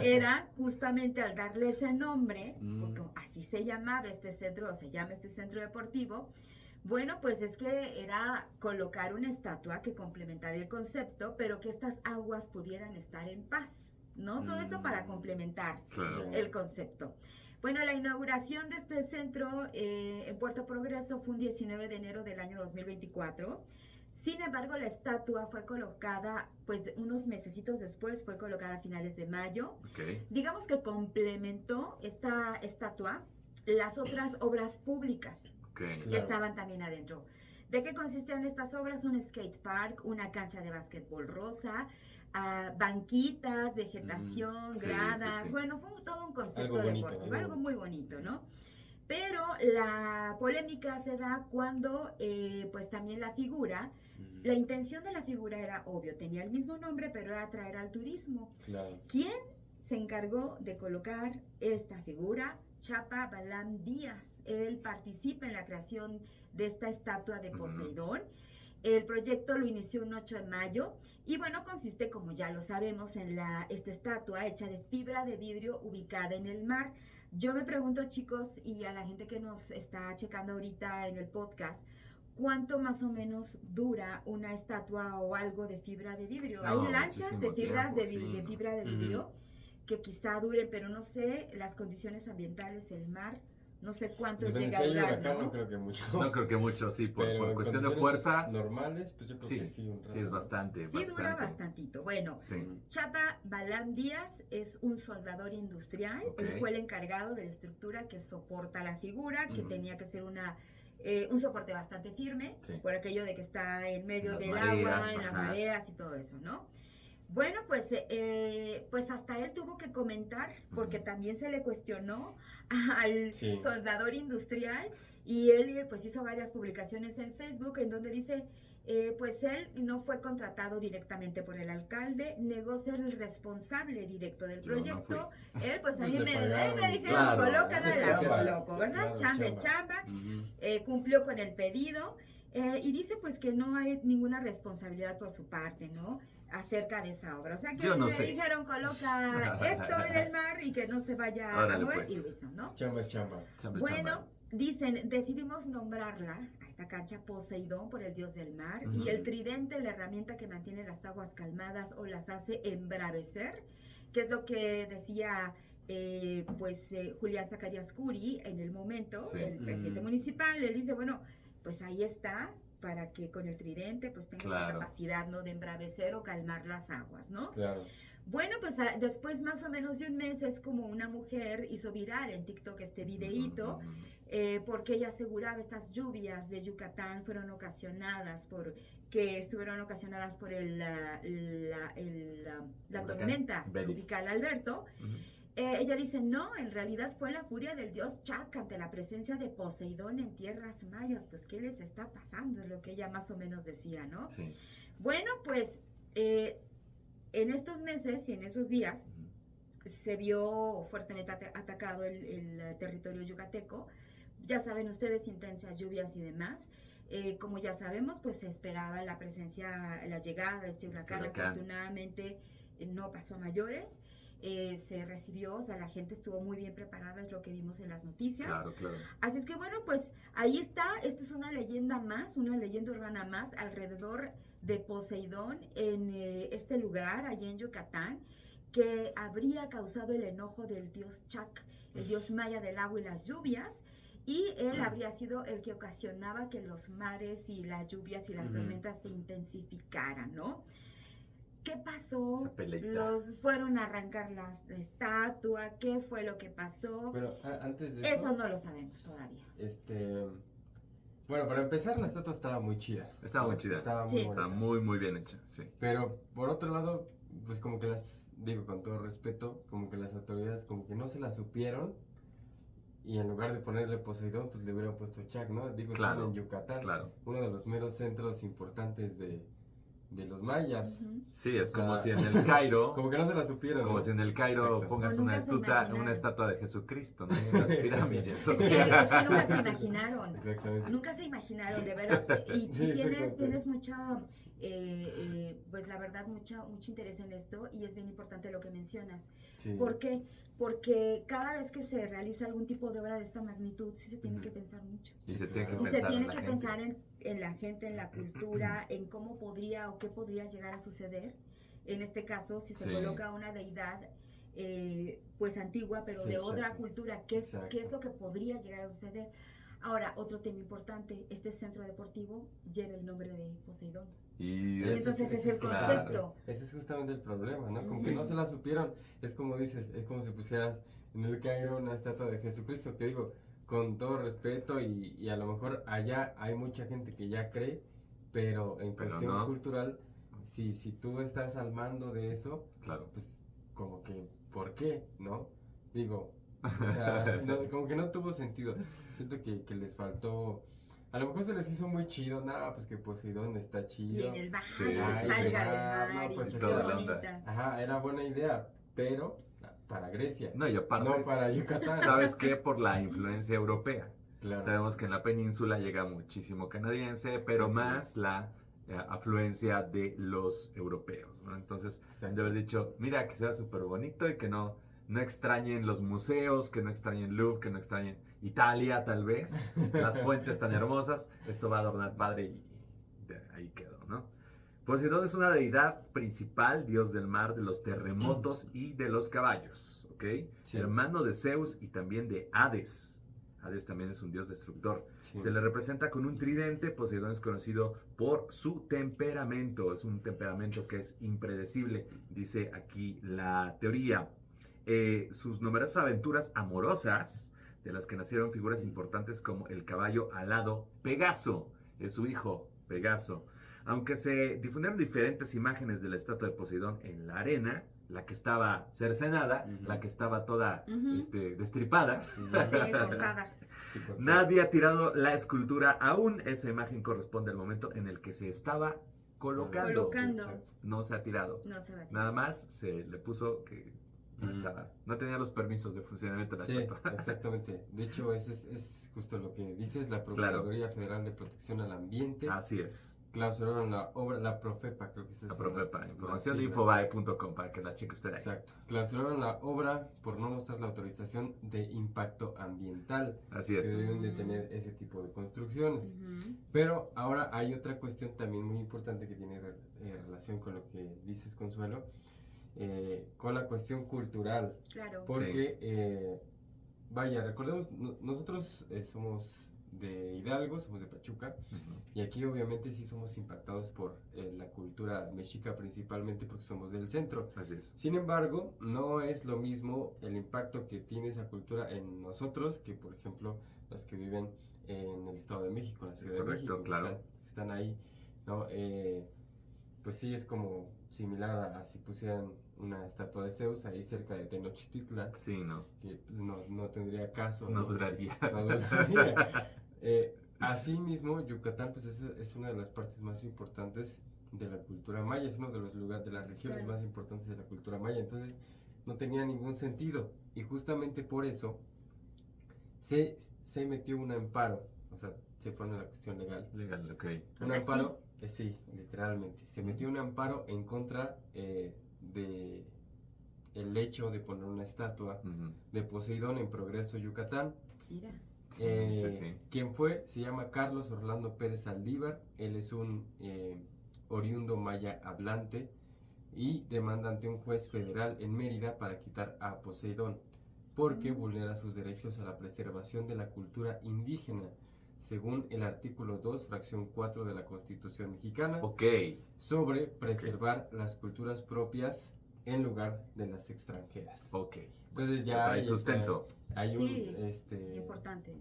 Speaker 3: era justamente al darle ese nombre,
Speaker 2: Mm.
Speaker 3: porque así se llamaba este centro, o se llama este centro deportivo, bueno, pues es que era colocar una estatua que complementara el concepto, pero que estas aguas pudieran estar en paz, ¿no? Todo esto para complementar
Speaker 1: Claro.
Speaker 3: el concepto. Bueno, la inauguración de este centro en Puerto Progreso fue un 19 de enero del año 2024. Sin embargo, la estatua fue colocada, pues unos mesecitos después, fue colocada a finales de mayo.
Speaker 1: Ok.
Speaker 3: Digamos que complementó esta estatua las otras obras públicas
Speaker 1: Ok.
Speaker 3: que
Speaker 2: Claro.
Speaker 3: estaban también adentro. ¿De qué consistían estas obras? Un skate park, una cancha de básquetbol rosa, banquitas, vegetación,
Speaker 1: Sí,
Speaker 3: gradas.
Speaker 1: sí, sí.
Speaker 3: Bueno, fue todo un concepto
Speaker 2: Algo bonito,
Speaker 3: deportivo,
Speaker 2: algo
Speaker 3: algo muy bonito, ¿no? Pero la polémica se da cuando, pues también la figura,
Speaker 2: Ujú.
Speaker 3: la intención de la figura era obvio, tenía el mismo nombre, pero era atraer al turismo.
Speaker 2: Claro.
Speaker 3: ¿Quién se encargó de colocar esta figura? Chapa Balam Díaz. Él participa en la creación de esta estatua de
Speaker 1: Ujú.
Speaker 3: Poseidón. El proyecto lo inició un 8 de mayo y bueno, consiste, como ya lo sabemos, en esta estatua hecha de fibra de vidrio ubicada en el mar. Yo me pregunto, chicos, y a la gente que nos está checando ahorita en el podcast, ¿cuánto más o menos dura una estatua o algo de fibra de vidrio?
Speaker 4: No,
Speaker 3: Hay lanchas de
Speaker 4: muchísimo
Speaker 3: fibras
Speaker 4: tiempo, sí.
Speaker 3: de fibra de vidrio que quizá duren, pero no sé, las condiciones ambientales, el mar, no sé cuánto
Speaker 2: Pues,
Speaker 3: llega a
Speaker 2: si hay
Speaker 3: durar,
Speaker 2: huracán,
Speaker 3: ¿no?
Speaker 2: no creo que mucho.
Speaker 4: No creo que mucho, sí,
Speaker 2: Pero
Speaker 4: por
Speaker 2: en
Speaker 4: cuestión de
Speaker 2: condiciones
Speaker 4: fuerza,
Speaker 2: normales, pues yo creo
Speaker 4: sí,
Speaker 2: que sí. Un
Speaker 4: sí es
Speaker 2: rato.
Speaker 4: bastante,
Speaker 3: Sí dura bastantito. Bueno,
Speaker 4: Sí.
Speaker 3: Chapa Balam Díaz es un soldador industrial.
Speaker 4: Ok.
Speaker 3: Él fue el encargado de la estructura que soporta la figura, que
Speaker 4: Ujú.
Speaker 3: tenía que ser un soporte bastante firme,
Speaker 4: Sí.
Speaker 3: por aquello de que está en medio
Speaker 4: En las
Speaker 3: del
Speaker 4: mareas,
Speaker 3: agua, en las
Speaker 4: ajá.
Speaker 3: mareas y todo eso, ¿no? Bueno, pues hasta él tuvo que comentar, porque
Speaker 4: Ujú.
Speaker 3: también se le cuestionó al
Speaker 2: Sí.
Speaker 3: soldador industrial, y él pues hizo varias publicaciones en Facebook en donde dice, pues él no fue contratado directamente por el alcalde, negó ser el responsable directo del
Speaker 4: Yo no
Speaker 3: proyecto. Él pues a
Speaker 2: Pues
Speaker 3: mí
Speaker 2: le
Speaker 3: me
Speaker 2: pagaron.
Speaker 3: dijeron,
Speaker 4: Claro,
Speaker 3: coloca,
Speaker 2: es
Speaker 3: la
Speaker 2: chamba.
Speaker 3: coloco, ¿verdad?
Speaker 2: Claro,
Speaker 3: Chamba es
Speaker 2: chamba.
Speaker 3: chamba.
Speaker 2: Ujú.
Speaker 3: Cumplió con el pedido, y dice pues que no hay ninguna responsabilidad por su parte, ¿no? Acerca de esa obra. O sea que
Speaker 4: Yo no
Speaker 3: le
Speaker 4: sé.
Speaker 3: dijeron coloca esto en el mar y que no se vaya a
Speaker 4: Órale,
Speaker 3: mover,
Speaker 4: pues.
Speaker 3: y lo hizo, ¿no?
Speaker 2: Chamba es chamba.
Speaker 4: Chamba,
Speaker 3: Bueno,
Speaker 4: chamba.
Speaker 3: dicen, decidimos nombrarla a esta cancha Poseidón por el dios del mar,
Speaker 4: Ujú.
Speaker 3: y el tridente, la herramienta que mantiene las aguas calmadas o las hace embravecer, que es lo que decía Julián Zacarías Curi en el momento,
Speaker 4: Sí.
Speaker 3: el presidente
Speaker 2: Mm.
Speaker 3: municipal. Él dice, bueno, pues ahí está, para que con el tridente pues tenga esa
Speaker 4: Claro.
Speaker 3: capacidad, ¿no?, de embravecer o calmar las aguas, ¿no?
Speaker 2: Claro.
Speaker 3: Bueno, pues después más o menos de un mes es como una mujer hizo viral en TikTok este videíto,
Speaker 4: Ujú, ujú.
Speaker 3: Porque ella aseguraba estas lluvias de Yucatán estuvieron ocasionadas por la
Speaker 4: Huracán
Speaker 3: tormenta
Speaker 4: Betty.
Speaker 3: tropical Alberto.
Speaker 4: Ujú.
Speaker 3: Ella dice, no, en realidad fue la furia del dios Chac ante la presencia de Poseidón en tierras mayas. Pues, ¿qué les está pasando? Es lo que ella más o menos decía, ¿no?
Speaker 4: Sí.
Speaker 3: Bueno, pues en estos meses y en esos días
Speaker 4: Ujú.
Speaker 3: se vio fuertemente atacado el territorio yucateco. Ya saben ustedes, intensas lluvias y demás. Como ya sabemos, pues se esperaba la llegada de este huracán.
Speaker 4: huracán.
Speaker 3: Afortunadamente no pasó a mayores. Se recibió, o sea, la gente estuvo muy bien preparada, es lo que vimos en las noticias.
Speaker 4: Claro, claro.
Speaker 3: Así es que bueno, pues ahí está, esta es una leyenda más, una leyenda urbana más alrededor de Poseidón en este lugar, allá en Yucatán, que habría causado el enojo del dios Chac, el dios maya del agua y las lluvias, y él habría sido el que ocasionaba que los mares y las lluvias y las tormentas se intensificaran, ¿no? ¿Qué pasó?
Speaker 4: Esa peleita.
Speaker 3: Los fueron a arrancar la estatua, ¿qué fue lo que pasó?
Speaker 2: Pero antes de
Speaker 3: Eso no lo sabemos todavía.
Speaker 2: Bueno, para empezar, la estatua estaba muy chida.
Speaker 4: Estaba muy chida.
Speaker 2: Estaba muy
Speaker 3: Sí.
Speaker 2: bonita.
Speaker 4: Está muy, muy bien hecha, sí.
Speaker 2: Pero por otro lado, pues como que digo con todo respeto, como que las autoridades como que no se la supieron, y en lugar de ponerle Poseidón, pues le hubieran puesto Chac, ¿no? Digo,
Speaker 4: Claro,
Speaker 2: están en Yucatán,
Speaker 4: Claro.
Speaker 2: uno de los meros centros importantes de los mayas.
Speaker 3: Ujú.
Speaker 4: Sí, es
Speaker 2: O sea,
Speaker 4: como si en el Cairo,
Speaker 2: Como que no se la supieron,
Speaker 4: como
Speaker 2: ¿no?
Speaker 4: si en el Cairo
Speaker 2: Exacto.
Speaker 4: pongas
Speaker 3: O nunca se imaginaron.
Speaker 4: una estatua de Jesucristo, ¿no? En las pirámides. O
Speaker 3: Es que
Speaker 4: sea,
Speaker 3: nunca se imaginaron.
Speaker 2: Exactamente.
Speaker 3: Nunca se imaginaron, de veras. Y
Speaker 2: Sí, exactamente.
Speaker 3: tienes mucha, pues la verdad, mucho interés en esto, y es bien importante lo que mencionas.
Speaker 2: Sí.
Speaker 3: ¿Por qué? Porque cada vez que se realiza algún tipo de obra de esta magnitud, sí se tiene
Speaker 4: Ujú.
Speaker 3: que pensar mucho.
Speaker 4: y se tiene que
Speaker 2: Y
Speaker 3: Y se
Speaker 4: pensar
Speaker 3: tiene
Speaker 4: en la
Speaker 3: que
Speaker 4: gente.
Speaker 3: pensar en la gente, en la cultura, en cómo podría o qué podría llegar a suceder. En este caso, si se
Speaker 4: Sí.
Speaker 3: coloca una deidad pues antigua, pero
Speaker 2: Sí,
Speaker 3: de otra
Speaker 2: exacto.
Speaker 3: cultura,
Speaker 2: Exacto.
Speaker 3: ¿qué es lo que podría llegar a suceder? Ahora, otro tema importante, este centro deportivo lleva el nombre de Poseidón.
Speaker 4: Y
Speaker 2: Ese
Speaker 3: Entonces
Speaker 2: ese
Speaker 3: es el
Speaker 4: claro.
Speaker 3: concepto.
Speaker 2: Ese es justamente el problema, ¿no? Como que no se la supieron. Es como dices, es como si pusieras en el Cairo una estatua de Jesucristo, que digo, con todo respeto, y a lo mejor allá hay mucha gente que ya cree, pero en
Speaker 4: Pero
Speaker 2: cuestión
Speaker 4: no.
Speaker 2: cultural, si tú estás al mando de eso,
Speaker 4: claro.
Speaker 2: pues como que, ¿por qué? ¿No? Digo, o sea, como que no tuvo sentido. Siento que les faltó. A lo mejor se les hizo muy chido, nada, pues que Poseidón está
Speaker 3: Y
Speaker 2: chido.
Speaker 3: en el mar,
Speaker 4: Sí,
Speaker 3: que
Speaker 4: sí,
Speaker 3: salga
Speaker 4: sí.
Speaker 3: del mar,
Speaker 2: No,
Speaker 3: y
Speaker 2: pues,
Speaker 3: qué
Speaker 2: toda
Speaker 4: la
Speaker 3: bonita.
Speaker 2: Ajá, era buena idea, pero para Grecia,
Speaker 4: No, y aparte,
Speaker 2: no para Yucatán.
Speaker 4: ¿sabes qué? Por la influencia europea.
Speaker 2: Claro.
Speaker 4: Sabemos que en la península llega muchísimo canadiense, pero
Speaker 2: Sí.
Speaker 4: más la afluencia de los europeos, ¿no? Entonces,
Speaker 2: Exacto.
Speaker 4: de haber dicho, mira, que sea súper bonito y que no no extrañen los museos, que no extrañen Louvre, que no extrañen Italia tal vez, las fuentes tan hermosas, esto va a adornar padre y ahí quedó, ¿no? Poseidón es una deidad principal, dios del mar, de los terremotos y de los caballos, ¿ok?
Speaker 2: Sí.
Speaker 4: Hermano de Zeus y también de Hades. Hades también es un dios destructor.
Speaker 2: Sí.
Speaker 4: Se le representa con un tridente. Poseidón es conocido por su temperamento. Es un temperamento que es impredecible, dice aquí la teoría. Sus numerosas aventuras amorosas, de las que nacieron figuras importantes como el caballo alado Pegaso, es su hijo Pegaso. Aunque se difundieron diferentes imágenes de la estatua de Poseidón en la arena, la que estaba cercenada, la que estaba toda destripada,
Speaker 3: Sí, cortada.
Speaker 2: Sí, correcto.
Speaker 4: nadie ha tirado la escultura aún. Esa imagen corresponde al momento en el que se estaba colocando.
Speaker 3: Colocando.
Speaker 2: Exacto.
Speaker 4: No se ha tirado.
Speaker 3: No se va a
Speaker 4: Nada más se le puso que no estaba, no tenía los permisos de funcionamiento de la
Speaker 2: Sí,
Speaker 4: estatua.
Speaker 2: exactamente. De hecho, es justo lo que dices. La Procuraduría Federal de Protección al Ambiente
Speaker 4: Así es.
Speaker 2: clausuraron la obra, la Profepa, creo que es
Speaker 4: La
Speaker 2: esa.
Speaker 4: Profepa. Información
Speaker 2: las
Speaker 4: de
Speaker 2: siglas.
Speaker 4: infobae.com para que la cheque usted ahí.
Speaker 2: Exacto. Clausuraron la obra por no mostrar la autorización de impacto ambiental
Speaker 4: Así
Speaker 2: que
Speaker 4: es.
Speaker 2: deben de tener ese tipo de construcciones.
Speaker 3: Ujú.
Speaker 2: Pero ahora hay otra cuestión también muy importante que tiene relación con lo que dices, Consuelo, con la cuestión cultural.
Speaker 3: Claro.
Speaker 2: Porque, vaya, recordemos, nosotros somos de Hidalgo, somos de Pachuca,
Speaker 4: Ujú.
Speaker 2: y aquí obviamente sí somos impactados por la cultura mexica principalmente porque somos del centro.
Speaker 4: Así es.
Speaker 2: Sin embargo, no es lo mismo el impacto que tiene esa cultura en nosotros que, por ejemplo, los que viven en el Estado de México, en la Ciudad de
Speaker 4: correcto,
Speaker 2: México, que
Speaker 4: claro.
Speaker 2: están ahí, ¿no? Pues sí, es como similar a si pusieran una estatua de Zeus ahí cerca de Tenochtitlan,
Speaker 4: Sí, no.
Speaker 2: que pues, no tendría caso.
Speaker 4: No duraría.
Speaker 2: No duraría. Asimismo, Yucatán pues es una de las partes más importantes de la cultura maya, es uno de los lugares, de las regiones
Speaker 3: Claro.
Speaker 2: más importantes de la cultura maya, entonces no tenía ningún sentido y justamente por eso se metió un amparo, o sea, se fue a la cuestión legal.
Speaker 4: Legal, ok.
Speaker 2: Un
Speaker 3: O sea,
Speaker 2: amparo, sí, literalmente, se metió un amparo en contra de el hecho de poner una estatua
Speaker 4: Ujú.
Speaker 2: de Poseidón en Progreso, Yucatán.
Speaker 3: Mira.
Speaker 4: Sí, sí, sí.
Speaker 2: ¿Quién fue? Se llama Carlos Orlando Pérez Saldívar. Él es un oriundo maya hablante y demanda ante un juez federal en Mérida para quitar a Poseidón porque vulnera sus derechos a la preservación de la cultura indígena, según el artículo 2, fracción 4 de la Constitución mexicana,
Speaker 4: Ok.
Speaker 2: sobre preservar las culturas propias en lugar de las extranjeras.
Speaker 4: Ok.
Speaker 2: Entonces ya
Speaker 4: Trae
Speaker 2: hay,
Speaker 4: sustento.
Speaker 2: hay
Speaker 3: Sí,
Speaker 2: un
Speaker 3: Importante.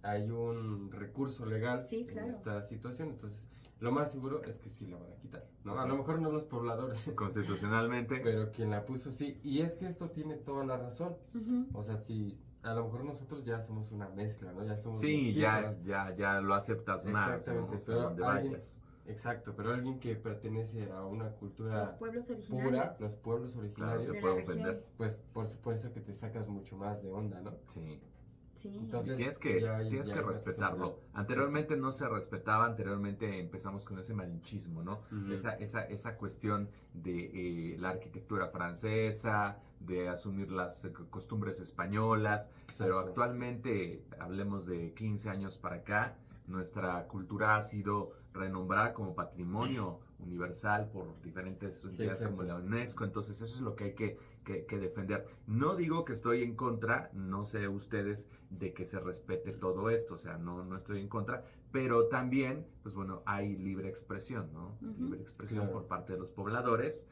Speaker 2: hay un recurso legal
Speaker 3: Sí, claro.
Speaker 2: en esta situación, entonces lo más seguro es que sí la van a quitar, ¿no?
Speaker 4: Pues
Speaker 2: A
Speaker 4: sí.
Speaker 2: lo mejor no los pobladores,
Speaker 4: Constitucionalmente.
Speaker 2: pero quien la puso sí, y es que esto tiene toda la razón,
Speaker 3: Ujú.
Speaker 2: o sea, si a lo mejor nosotros ya somos una mezcla, ¿no? Ya somos
Speaker 4: Sí,
Speaker 2: mestizos.
Speaker 4: ya lo aceptas más, ¿no?
Speaker 2: Exactamente,
Speaker 4: O sea,
Speaker 2: pero
Speaker 4: donde
Speaker 2: alguien-
Speaker 4: vayas.
Speaker 2: Exacto, pero alguien que pertenece a una
Speaker 3: Los
Speaker 2: cultura
Speaker 3: pueblos
Speaker 2: pura,
Speaker 3: originarios.
Speaker 2: los pueblos
Speaker 4: Claro,
Speaker 2: originarios,
Speaker 4: se
Speaker 3: de
Speaker 4: puede
Speaker 3: la región.
Speaker 4: ofender.
Speaker 2: pues por supuesto que te sacas mucho más de onda, ¿no?
Speaker 4: Sí.
Speaker 3: Sí.
Speaker 2: Entonces,
Speaker 4: Y tienes que,
Speaker 2: ya hay
Speaker 4: tienes que
Speaker 2: una
Speaker 4: respetarlo.
Speaker 2: persona-
Speaker 4: Anteriormente no se respetaba, anteriormente empezamos con ese malinchismo, ¿no?
Speaker 2: Ujú.
Speaker 4: Esa cuestión de la arquitectura francesa, de asumir las costumbres españolas, pero
Speaker 2: Exacto.
Speaker 4: actualmente, hablemos de 15 años para acá, nuestra cultura ha sido renombrada como patrimonio universal por diferentes entidades como
Speaker 2: exacto.
Speaker 4: la UNESCO, entonces eso es lo que hay que defender. No digo que estoy en contra, no sé ustedes, de que se respete todo esto, o sea, no estoy en contra, pero también, pues bueno, hay libre expresión, ¿no?
Speaker 3: Ujú.
Speaker 4: Libre expresión
Speaker 2: Claro.
Speaker 4: por parte de los pobladores,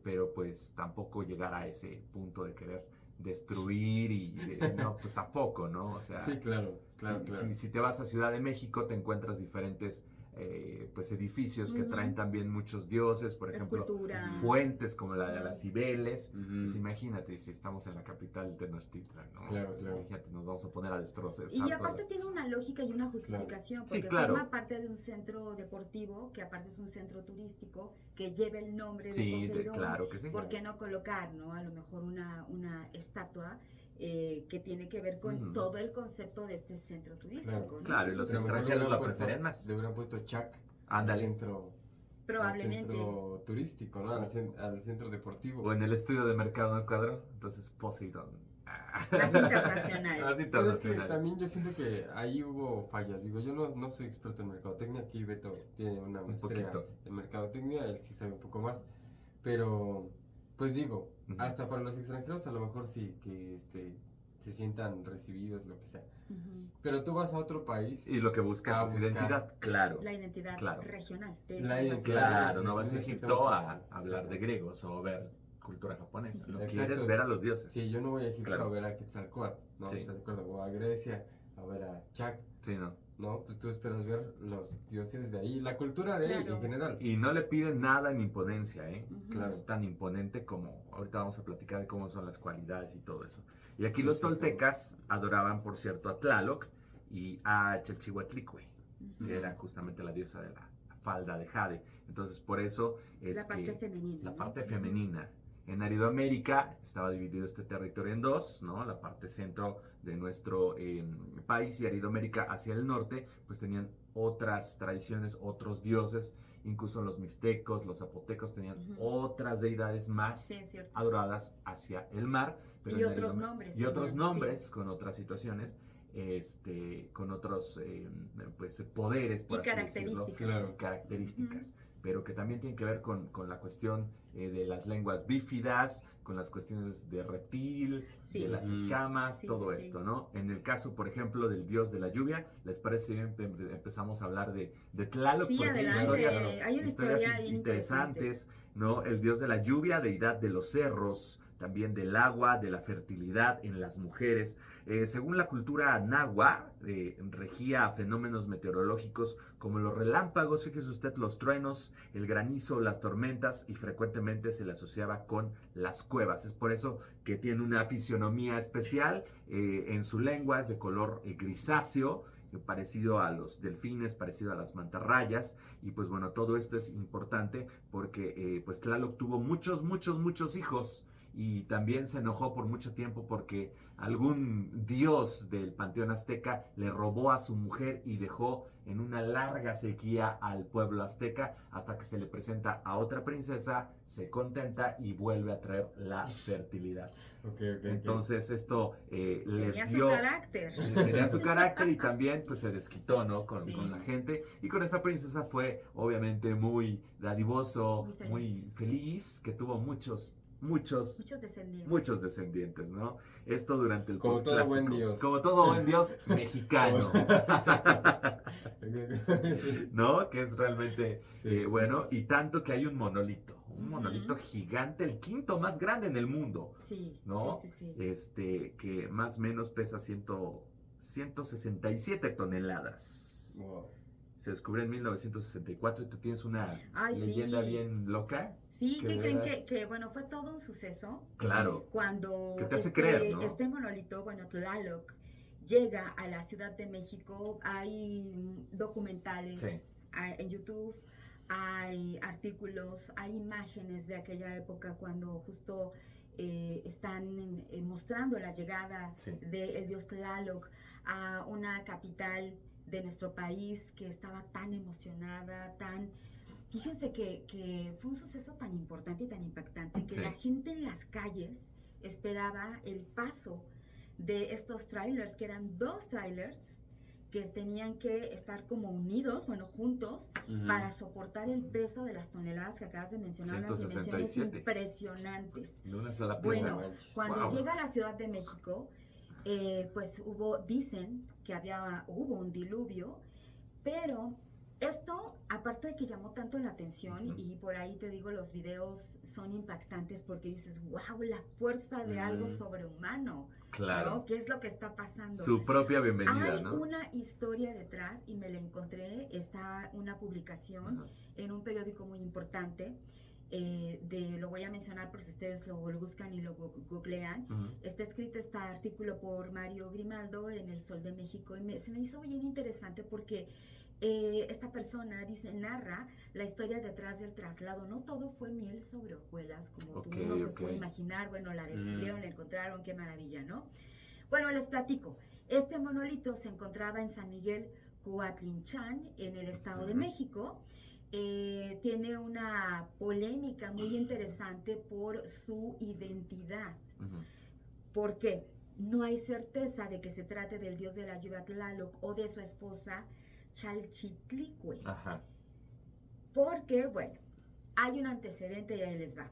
Speaker 4: pero pues tampoco llegar a ese punto de querer destruir no, pues tampoco, ¿no? O sea,
Speaker 2: Sí, claro, claro, claro.
Speaker 4: si te vas a Ciudad de México te encuentras diferentes pues edificios que
Speaker 3: Ujú.
Speaker 4: traen también muchos dioses, por ejemplo,
Speaker 3: Esculturas.
Speaker 4: fuentes como la de las Cibeles.
Speaker 2: Ujú.
Speaker 4: Pues imagínate si estamos en la capital de Tenochtitlan, ¿no?
Speaker 2: Claro, claro.
Speaker 4: Imagínate, nos vamos a poner a destrozar.
Speaker 3: Y aparte tiene una lógica y una justificación,
Speaker 4: Sí,
Speaker 3: porque
Speaker 4: claro.
Speaker 3: forma parte de un centro deportivo, que aparte es un centro turístico, que lleva el nombre
Speaker 4: Sí,
Speaker 3: de Poseidón.
Speaker 4: claro que sí.
Speaker 3: ¿Por qué no colocar, no? A lo mejor una estatua que tiene que ver con
Speaker 4: Ujú.
Speaker 3: todo el concepto de este centro turístico,
Speaker 2: Claro.
Speaker 3: ¿no?
Speaker 4: Claro, y los
Speaker 2: Pero mejor
Speaker 4: extranjeros
Speaker 2: le
Speaker 4: lo
Speaker 2: hubieran puesto-
Speaker 4: apreciarían más.
Speaker 2: Le hubieran puesto Chuck
Speaker 4: Ándale.
Speaker 2: al centro
Speaker 3: Probablemente.
Speaker 2: centro turístico, ¿no? Al centro deportivo.
Speaker 4: O en el estudio de mercado no cuadro, entonces Poseidon.
Speaker 3: Más internacional.
Speaker 4: Más
Speaker 2: Pero es que
Speaker 4: internacional.
Speaker 2: también yo siento que ahí hubo fallas. Digo, yo no soy experto en mercadotecnia. Aquí Beto tiene una maestría
Speaker 4: poquito.
Speaker 2: en mercadotecnia. Él sí sabe un poco más. Pero, pues digo,
Speaker 4: Ujú.
Speaker 2: hasta para los extranjeros a lo mejor sí que se sientan recibidos, lo que sea.
Speaker 3: Ujú.
Speaker 2: Pero tú vas a otro país.
Speaker 4: Y lo que buscas
Speaker 2: A
Speaker 4: es
Speaker 2: buscar.
Speaker 4: identidad, claro.
Speaker 3: La identidad
Speaker 4: Claro.
Speaker 3: regional. De
Speaker 2: La
Speaker 3: ese
Speaker 2: identidad.
Speaker 3: lugar.
Speaker 4: Claro, no vas a
Speaker 2: Exactamente.
Speaker 4: Egipto a hablar de griegos o ver cultura japonesa. No
Speaker 2: Exacto.
Speaker 4: quieres ver a los dioses.
Speaker 2: Sí, yo no voy a Egipto
Speaker 4: Claro.
Speaker 2: a ver a Quetzalcóatl, ¿no?
Speaker 4: Sí.
Speaker 2: ¿Estás de acuerdo? O a Grecia a ver a Chak,
Speaker 4: Sí, ¿no?
Speaker 2: ¿no? Pues tú esperas ver los dioses de ahí, la cultura de ahí
Speaker 3: Claro.
Speaker 2: en general.
Speaker 4: Y no le piden nada en imponencia, ¿eh?
Speaker 3: Ujú.
Speaker 2: Claro.
Speaker 4: Es tan imponente como ahorita vamos a platicar de cómo son las cualidades y todo eso. Y aquí
Speaker 2: Sí,
Speaker 4: los
Speaker 2: sí, claro.
Speaker 4: toltecas adoraban, por cierto, a Tlaloc y a Chalchihuatlicue,
Speaker 3: Ujú.
Speaker 4: que era justamente la diosa de la falda de Jade. Entonces, por eso es
Speaker 3: La parte
Speaker 4: que
Speaker 3: femenina.
Speaker 4: la
Speaker 3: ¿no?
Speaker 4: parte
Speaker 3: Ujú.
Speaker 4: femenina. En Aridoamérica estaba dividido este territorio en dos, ¿no? La parte centro de nuestro país y Aridoamérica hacia el norte, pues tenían otras tradiciones, otros dioses, incluso los mixtecos, los zapotecos tenían
Speaker 3: Ujú.
Speaker 4: otras deidades más
Speaker 3: Sí, es cierto.
Speaker 4: adoradas hacia el mar. Pero
Speaker 3: Y
Speaker 4: en
Speaker 3: otros
Speaker 4: Aridome-
Speaker 3: nombres
Speaker 4: Y otros
Speaker 3: tenían,
Speaker 4: nombres
Speaker 3: sí.
Speaker 4: con otras situaciones, con otros pues, poderes, por
Speaker 3: Y
Speaker 4: así decirlo,
Speaker 3: características.
Speaker 2: Claro.
Speaker 4: características, pero que también tienen que ver con la cuestión de las lenguas bífidas, con las cuestiones de reptil,
Speaker 3: Sí.
Speaker 4: de las
Speaker 2: Ujú.
Speaker 4: escamas,
Speaker 3: Sí,
Speaker 4: todo
Speaker 3: sí, sí.
Speaker 4: esto, ¿no? En el caso, por ejemplo, del dios de la lluvia, ¿les parece bien? Empezamos a hablar de Tlaloc,
Speaker 3: Sí,
Speaker 4: porque hay
Speaker 3: adelante.
Speaker 4: historias,
Speaker 3: Hay una
Speaker 4: historias
Speaker 3: historia bien
Speaker 4: interesantes, ¿no? El dios de la lluvia, deidad de los cerros, también del agua, de la fertilidad en las mujeres. Según la cultura nahua, regía fenómenos meteorológicos como los relámpagos, fíjese usted, los truenos, el granizo, las tormentas, y frecuentemente se le asociaba con las cuevas. Es por eso que tiene una fisionomía especial. En su lengua es de color grisáceo, parecido a los delfines, parecido a las mantarrayas. Y pues bueno, todo esto es importante porque pues Tlaloc tuvo muchos hijos. Y también se enojó por mucho tiempo porque algún dios del panteón azteca le robó a su mujer y dejó en una larga sequía al pueblo azteca, hasta que se le presenta a otra princesa, se contenta y vuelve a traer la fertilidad.
Speaker 2: Ok.
Speaker 4: Entonces esto le
Speaker 3: Tenía su
Speaker 4: dio...
Speaker 3: carácter.
Speaker 4: Tenía su carácter y también pues se desquitó, ¿no? Con
Speaker 3: Sí.
Speaker 4: la gente. Y con esta princesa fue obviamente muy dadivoso,
Speaker 3: Muy
Speaker 4: muy feliz, que tuvo muchos
Speaker 3: Muchos descendientes.
Speaker 4: muchos descendientes, ¿no? Esto durante el
Speaker 2: Como todo
Speaker 4: posclásico.
Speaker 2: buen dios.
Speaker 4: Como todo buen dios mexicano,
Speaker 2: Sí.
Speaker 4: ¿no? Que es realmente
Speaker 2: Sí.
Speaker 4: bueno. Y tanto que hay un
Speaker 3: Ujú.
Speaker 4: monolito gigante, el quinto más grande en el mundo,
Speaker 3: Sí,
Speaker 4: ¿no?
Speaker 3: sí.
Speaker 4: Que más o menos pesa 167 toneladas.
Speaker 2: Wow.
Speaker 4: Se descubrió en 1964 y tú tienes una
Speaker 3: Ay, sí.
Speaker 4: leyenda bien loca.
Speaker 3: Sí,
Speaker 4: que
Speaker 3: ¿qué creen
Speaker 4: veas-
Speaker 3: que, bueno, fue todo un suceso?
Speaker 4: Claro.
Speaker 3: Cuando
Speaker 4: Que te hace creer, ¿no?
Speaker 3: este monolito, bueno, Tlaloc, llega a la Ciudad de México, hay documentales
Speaker 4: Sí.
Speaker 3: en YouTube, hay artículos, hay imágenes de aquella época cuando justo están mostrando la llegada
Speaker 4: Sí.
Speaker 3: del dios Tlaloc a una capital de nuestro país que estaba tan emocionada, Fíjense que fue un suceso tan importante y tan impactante que
Speaker 4: Sí.
Speaker 3: la gente en las calles esperaba el paso de estos trailers, que eran 2 trailers que tenían que estar como unidos, bueno, juntos,
Speaker 2: Ujú.
Speaker 3: para soportar el peso de las toneladas que acabas de mencionar, unas dimensiones
Speaker 4: 167.
Speaker 3: impresionantes.
Speaker 4: De una sola pieza.
Speaker 3: Bueno,
Speaker 2: manches.
Speaker 3: cuando
Speaker 4: Wow.
Speaker 3: llega a la Ciudad de México, pues dicen que hubo un diluvio, pero esto, aparte de que llamó tanto la atención,
Speaker 4: Ujú.
Speaker 3: y por ahí te digo, los videos son impactantes porque dices, wow, la fuerza de algo sobrehumano,
Speaker 4: Claro.
Speaker 3: ¿no? ¿Qué es lo que está pasando?
Speaker 4: Su propia bienvenida,
Speaker 3: Hay
Speaker 4: ¿no?
Speaker 3: una historia detrás y me la encontré, está una publicación
Speaker 4: Ajá.
Speaker 3: en un periódico muy importante, lo voy a mencionar porque si ustedes lo buscan y lo googlean.
Speaker 4: Ujú.
Speaker 3: Está escrito este artículo por Mario Grimaldo en El Sol de México y se me hizo bien interesante porque esta persona narra la historia detrás del traslado. No todo fue miel sobre hojuelas, como
Speaker 4: Ok,
Speaker 3: uno se
Speaker 4: ok.
Speaker 3: puede imaginar. Bueno, la descubrieron, la encontraron, qué maravilla, ¿no? Bueno, les platico. Este monolito se encontraba en San Miguel Coatlinchan, en el Estado de
Speaker 4: Ujú.
Speaker 3: México. tiene una polémica muy interesante por su identidad.
Speaker 1: Ujú.
Speaker 3: ¿Por qué? No hay certeza de que se trate del dios de la lluvia Tlaloc o de su esposa Chalchitlicue.
Speaker 1: Ajá.
Speaker 3: Porque, bueno, hay un antecedente y ahí les va.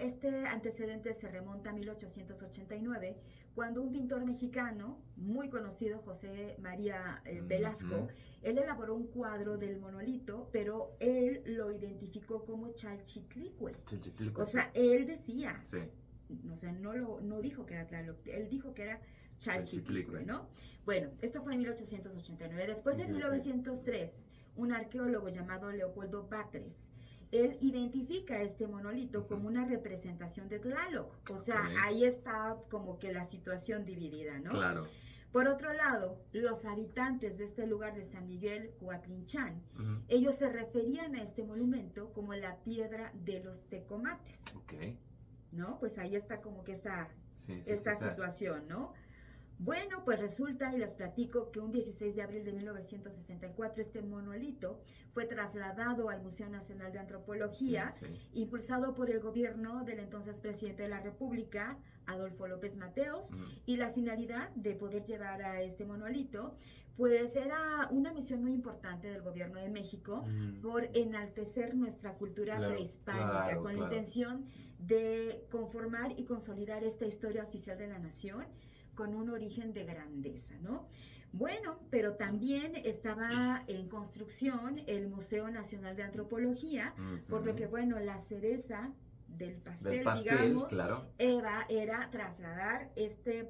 Speaker 3: Este antecedente se remonta a 1889, cuando un pintor mexicano muy conocido, José María Velasco,
Speaker 1: Ujú.
Speaker 3: él elaboró un cuadro del monolito, pero él lo identificó como Chalchitlicue.
Speaker 1: Chilchitlico,
Speaker 3: O
Speaker 1: sí.
Speaker 3: sea, él decía,
Speaker 1: Sí.
Speaker 3: o sea, no dijo que era Tlaloc, él dijo que era Chalchitlicue,
Speaker 1: Chalchitlicue.
Speaker 3: ¿no? Bueno, esto fue en 1889. Después, en
Speaker 2: Ok, ok.
Speaker 3: 1903, un arqueólogo llamado Leopoldo Batres, él identifica este monolito
Speaker 1: Ujú.
Speaker 3: como una representación de Tlaloc. O sea,
Speaker 1: Ok.
Speaker 3: ahí está como que la situación dividida, ¿no?
Speaker 1: Claro.
Speaker 3: Por otro lado, los habitantes de este lugar de San Miguel Coatlinchán,
Speaker 1: Ujú.
Speaker 3: ellos se referían a este monumento como la piedra de los tecomates,
Speaker 1: Ok.
Speaker 3: ¿no? Pues ahí está como que esta
Speaker 1: Sí, sí,
Speaker 3: esta
Speaker 1: sí, o sea,
Speaker 3: situación, ¿no? Bueno, pues resulta y les platico que un 16 de abril de 1964 este monolito fue trasladado al Museo Nacional de Antropología,
Speaker 1: sí.
Speaker 3: impulsado por el gobierno del entonces presidente de la República, Adolfo López Mateos,
Speaker 1: Ujú.
Speaker 3: y la finalidad de poder llevar a este monolito, pues era una misión muy importante del gobierno de México por enaltecer nuestra cultura
Speaker 2: Claro,
Speaker 3: prehispánica,
Speaker 1: claro,
Speaker 3: con la
Speaker 1: claro.
Speaker 3: intención de conformar y consolidar esta historia oficial de la nación con un origen de grandeza, ¿no? Bueno, pero también estaba en construcción el Museo Nacional de Antropología, por lo
Speaker 1: Ujú.
Speaker 3: que, bueno, la cereza del pastel,
Speaker 1: Del pastel,
Speaker 3: digamos,
Speaker 1: claro.
Speaker 3: era trasladar este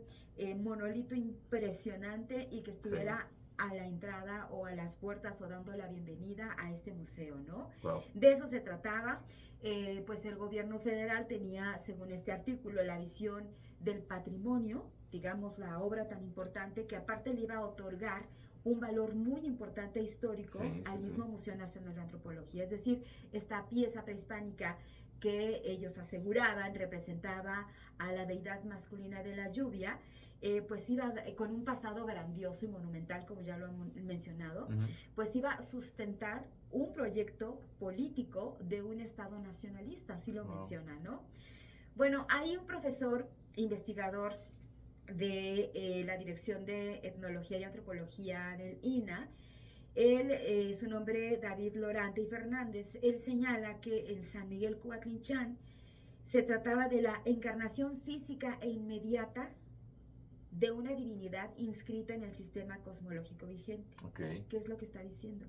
Speaker 3: monolito impresionante y que estuviera a la entrada o a las puertas o dando la bienvenida a este museo, ¿no?
Speaker 1: Wow.
Speaker 3: De eso se trataba. Pues el gobierno federal tenía, según este artículo, la visión del patrimonio, digamos, la obra tan importante que aparte le iba a otorgar un valor muy importante histórico
Speaker 1: Sí, sí,
Speaker 3: al
Speaker 1: sí.
Speaker 3: mismo Museo Nacional de Antropología. Es decir, esta pieza prehispánica que ellos aseguraban representaba a la deidad masculina de la lluvia, pues iba con un pasado grandioso y monumental, como ya lo hemos mencionado,
Speaker 1: Ujú.
Speaker 3: pues iba a sustentar un proyecto político de un Estado nacionalista, así lo
Speaker 1: Wow.
Speaker 3: menciona, ¿no? Bueno, hay un profesor investigador de la Dirección de Etnología y Antropología del INA, él, su nombre David Lorante y Fernández, él señala que en San Miguel Coatlinchán se trataba de la encarnación física e inmediata de una divinidad inscrita en el sistema cosmológico vigente.
Speaker 1: Ok.
Speaker 3: ¿Qué es lo que está diciendo?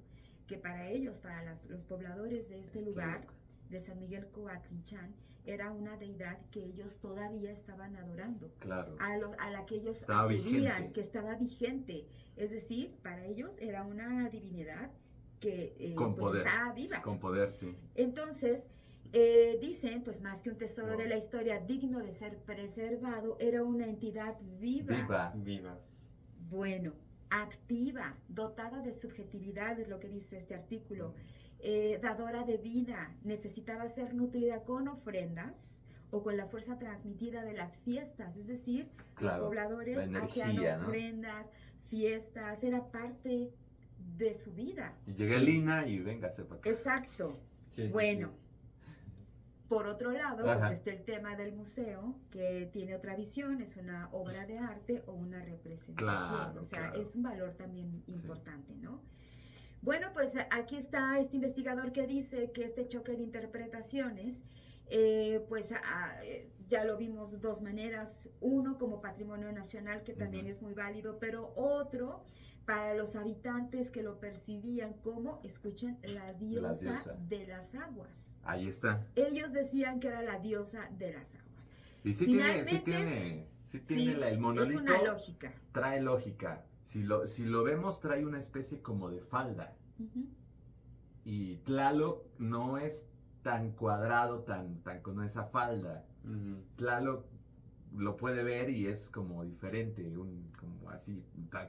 Speaker 3: Que para ellos, para los pobladores de este lugar, de San Miguel Coatlinchán, era una deidad que ellos todavía estaban adorando,
Speaker 1: Claro.
Speaker 3: a la que ellos
Speaker 4: Estaba
Speaker 3: acudían,
Speaker 4: vigente.
Speaker 3: que estaba vigente. Es decir, para ellos era una divinidad que
Speaker 4: Con
Speaker 3: pues
Speaker 4: poder.
Speaker 3: estaba viva.
Speaker 4: Con poder, sí.
Speaker 3: Entonces, dicen, pues más que un tesoro
Speaker 1: Wow.
Speaker 3: de la historia digno de ser preservado, era una entidad viva.
Speaker 2: Viva.
Speaker 3: Bueno, activa, dotada de subjetividad, es lo que dice este artículo, dadora de vida, necesitaba ser nutrida con ofrendas o con la fuerza transmitida de las fiestas, es decir,
Speaker 1: Claro,
Speaker 3: los pobladores
Speaker 1: la energía,
Speaker 3: hacían
Speaker 1: ¿no?
Speaker 3: ofrendas, fiestas, era parte de su vida.
Speaker 1: Y llega
Speaker 2: Sí.
Speaker 1: Lina y véngase para acá.
Speaker 3: Exacto.
Speaker 2: Sí, sí,
Speaker 3: Bueno,
Speaker 2: sí.
Speaker 3: por otro lado,
Speaker 1: Ajá.
Speaker 3: pues está el tema del museo, que tiene otra visión, es una obra de arte o una representación.
Speaker 4: Claro,
Speaker 3: O sea,
Speaker 4: claro.
Speaker 3: es un valor también
Speaker 4: Sí.
Speaker 3: importante, ¿no? Bueno, pues aquí está este investigador que dice que este choque de interpretaciones, pues ya lo vimos dos maneras. Uno como patrimonio nacional, que también
Speaker 1: Ujú.
Speaker 3: es muy válido, pero otro para los habitantes que lo percibían como, escuchen, la diosa
Speaker 1: diosa.
Speaker 3: de las aguas.
Speaker 4: Ahí está.
Speaker 3: Ellos decían que era la diosa de las aguas.
Speaker 4: Y sí
Speaker 3: Finalmente,
Speaker 4: tiene
Speaker 3: Sí,
Speaker 4: el monolito.
Speaker 3: es una lógica.
Speaker 4: Trae lógica. Si lo vemos, trae una especie como de falda.
Speaker 3: Ujú.
Speaker 4: Y Tlaloc no es tan cuadrado, tan con esa falda.
Speaker 2: Ujú.
Speaker 4: Tlaloc lo puede ver y es como diferente, como así.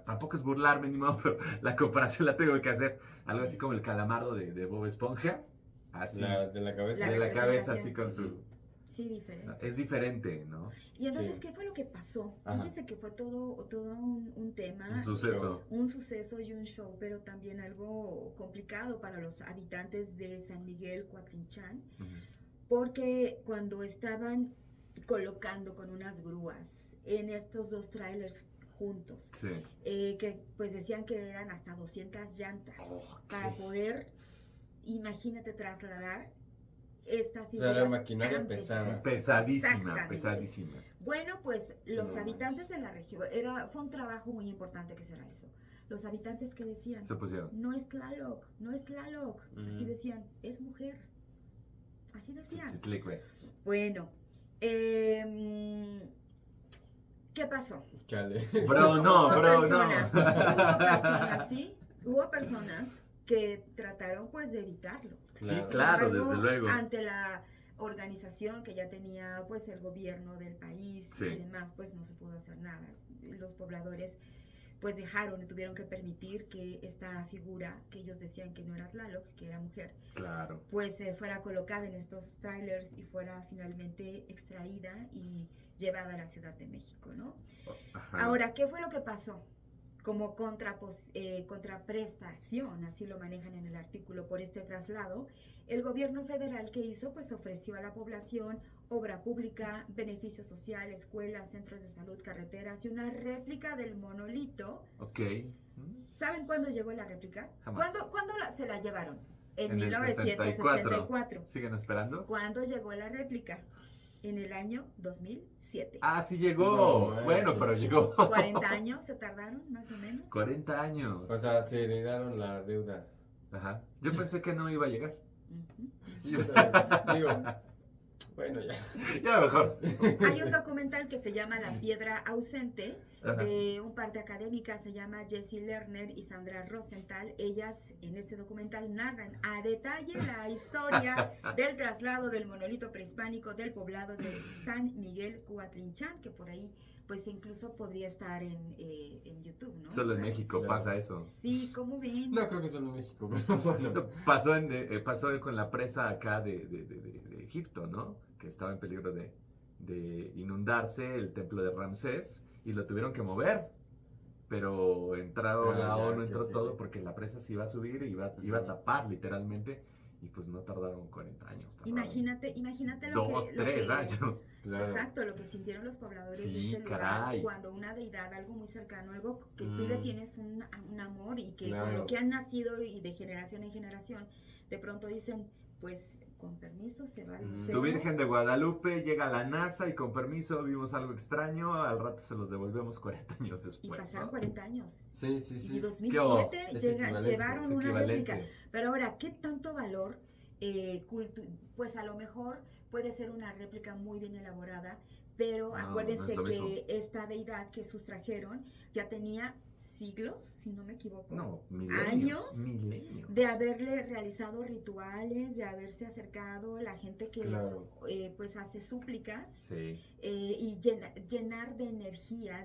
Speaker 4: Tampoco es burlarme ni modo, pero la comparación la tengo que hacer. Algo así como el calamardo de Bob Esponja. Así.
Speaker 2: De la cabeza.
Speaker 3: La
Speaker 4: de la cabeza,
Speaker 3: representación.
Speaker 4: así con su...
Speaker 2: Ujú.
Speaker 3: Sí, diferente.
Speaker 4: Es diferente, ¿no?
Speaker 3: Y entonces,
Speaker 2: Sí.
Speaker 3: ¿qué fue lo que pasó?
Speaker 2: Ajá.
Speaker 3: Fíjense que fue todo un tema.
Speaker 4: Un suceso.
Speaker 3: Un suceso y un show, pero también algo complicado para los habitantes de San Miguel Cuatlinchán,
Speaker 4: Ujú.
Speaker 3: porque cuando estaban colocando con unas grúas en estos dos trailers juntos,
Speaker 4: Sí.
Speaker 3: que pues decían que eran hasta 200 llantas
Speaker 2: Ok.
Speaker 3: para poder, imagínate, trasladar esta
Speaker 2: O sea,
Speaker 3: figura
Speaker 2: era maquinaria
Speaker 3: tan
Speaker 2: pesada.
Speaker 4: Pesadísima,
Speaker 3: Exactamente.
Speaker 4: pesadísima.
Speaker 3: Bueno, pues los
Speaker 2: No
Speaker 3: habitantes de la región, fue un trabajo muy importante que se realizó. Los habitantes que decían,
Speaker 4: Se pusieron.
Speaker 3: no es Tlaloc, no es Tlaloc, así
Speaker 2: Mm.
Speaker 3: decían, es mujer. Así decían.
Speaker 4: Chitlicue.
Speaker 3: Bueno, ¿qué pasó?
Speaker 2: Chale.
Speaker 4: Bro, no,
Speaker 3: Hubo
Speaker 4: bro, no.
Speaker 3: personas, hubo personas, sí, hubo personas que trataron pues de evitarlo.
Speaker 4: Sí,
Speaker 2: Claro.
Speaker 4: claro,
Speaker 3: Sin embargo,
Speaker 4: desde luego.
Speaker 3: Ante la organización que ya tenía pues el gobierno del país
Speaker 4: Sí.
Speaker 3: y demás, pues no se pudo hacer nada. Los pobladores pues dejaron y tuvieron que permitir que esta figura, que ellos decían que no era Tlaloc, que era mujer,
Speaker 4: Claro.
Speaker 3: pues fuera colocada en estos trailers y fuera finalmente extraída y llevada a la Ciudad de México, ¿no?
Speaker 4: Ajá.
Speaker 3: Ahora, ¿qué fue lo que pasó? Como contraprestación, así lo manejan en el artículo, por este traslado, el gobierno federal, ¿qué hizo? Pues ofreció a la población obra pública, beneficios sociales, escuelas, centros de salud, carreteras y una réplica del monolito.
Speaker 4: Ok.
Speaker 3: ¿Saben cuándo llegó la réplica?
Speaker 4: Jamás.
Speaker 3: ¿Cuándo se la llevaron? En
Speaker 4: En el
Speaker 3: 1964.
Speaker 4: ¿Siguen esperando?
Speaker 3: ¿Cuándo llegó la réplica? En el año 2007.
Speaker 4: Ah, sí llegó.
Speaker 2: No
Speaker 4: Bueno,
Speaker 2: manches.
Speaker 4: pero llegó.
Speaker 3: 40 años se tardaron, más o menos.
Speaker 4: 40 años.
Speaker 2: O sea, se heredaron la deuda.
Speaker 4: Ajá. Yo pensé que no iba a llegar.
Speaker 3: Ujú.
Speaker 2: Sí, yo también. Digo, bueno, ya.
Speaker 4: Ya mejor.
Speaker 3: Hay un documental que se llama La Piedra Ausente,
Speaker 4: Ajá.
Speaker 3: de un par de académicas, se llama Jessie Lerner y Sandra Rosenthal. Ellas en este documental narran a detalle la historia del traslado del monolito prehispánico del poblado de San Miguel Cuatlinchán, que por ahí pues incluso podría estar en YouTube, ¿no?
Speaker 4: Solo en México
Speaker 2: Claro.
Speaker 4: pasa eso.
Speaker 3: Sí, ¿cómo ven?
Speaker 2: No creo que solo en México, pero bueno.
Speaker 4: Pasó con la presa acá de Egipto, ¿no? Que estaba en peligro de inundarse el templo de Ramsés y lo tuvieron que mover. Pero entraron la
Speaker 2: Ya,
Speaker 4: ONU, entró
Speaker 2: ok.
Speaker 4: todo porque la presa se iba a subir y iba a
Speaker 2: Ujú.
Speaker 4: tapar literalmente. Y pues no tardaron 40 años. tardaron
Speaker 3: Imagínate lo que...
Speaker 4: 2,
Speaker 3: lo
Speaker 4: 3
Speaker 3: que-
Speaker 4: años.
Speaker 2: Claro.
Speaker 3: Exacto, lo que sintieron los pobladores
Speaker 4: Sí,
Speaker 3: de este lugar
Speaker 4: caray.
Speaker 3: cuando una deidad, algo muy cercano, algo que tú le
Speaker 2: Mm.
Speaker 3: tienes un amor y que con
Speaker 2: Claro.
Speaker 3: lo que han nacido y de generación en generación, de pronto dicen, pues con permiso se va al
Speaker 2: Mm.
Speaker 3: museo.
Speaker 4: Tu Virgen de Guadalupe llega a la NASA y con permiso vimos algo extraño. Al rato se los devolvemos 40 años
Speaker 3: Y
Speaker 4: después.
Speaker 3: pasaron
Speaker 4: ¿no?
Speaker 3: 40 años.
Speaker 2: Sí, sí,
Speaker 3: Y
Speaker 2: sí.
Speaker 3: 2007
Speaker 2: Es equivalente,
Speaker 3: llevaron
Speaker 4: Es
Speaker 3: una
Speaker 4: equivalente.
Speaker 3: réplica. Pero ahora, ¿qué tanto valor? Pues a lo mejor puede ser una réplica muy bien elaborada, pero
Speaker 4: No,
Speaker 3: acuérdense
Speaker 4: no es lo
Speaker 3: que esta deidad que sustrajeron ya tenía siglos, si no me equivoco.
Speaker 4: No, milenios.
Speaker 3: ¿Años?
Speaker 4: Milenios.
Speaker 3: De haberle realizado rituales, de haberse acercado la gente que
Speaker 2: Claro.
Speaker 3: pues hace súplicas
Speaker 4: Sí.
Speaker 3: y llenar de energía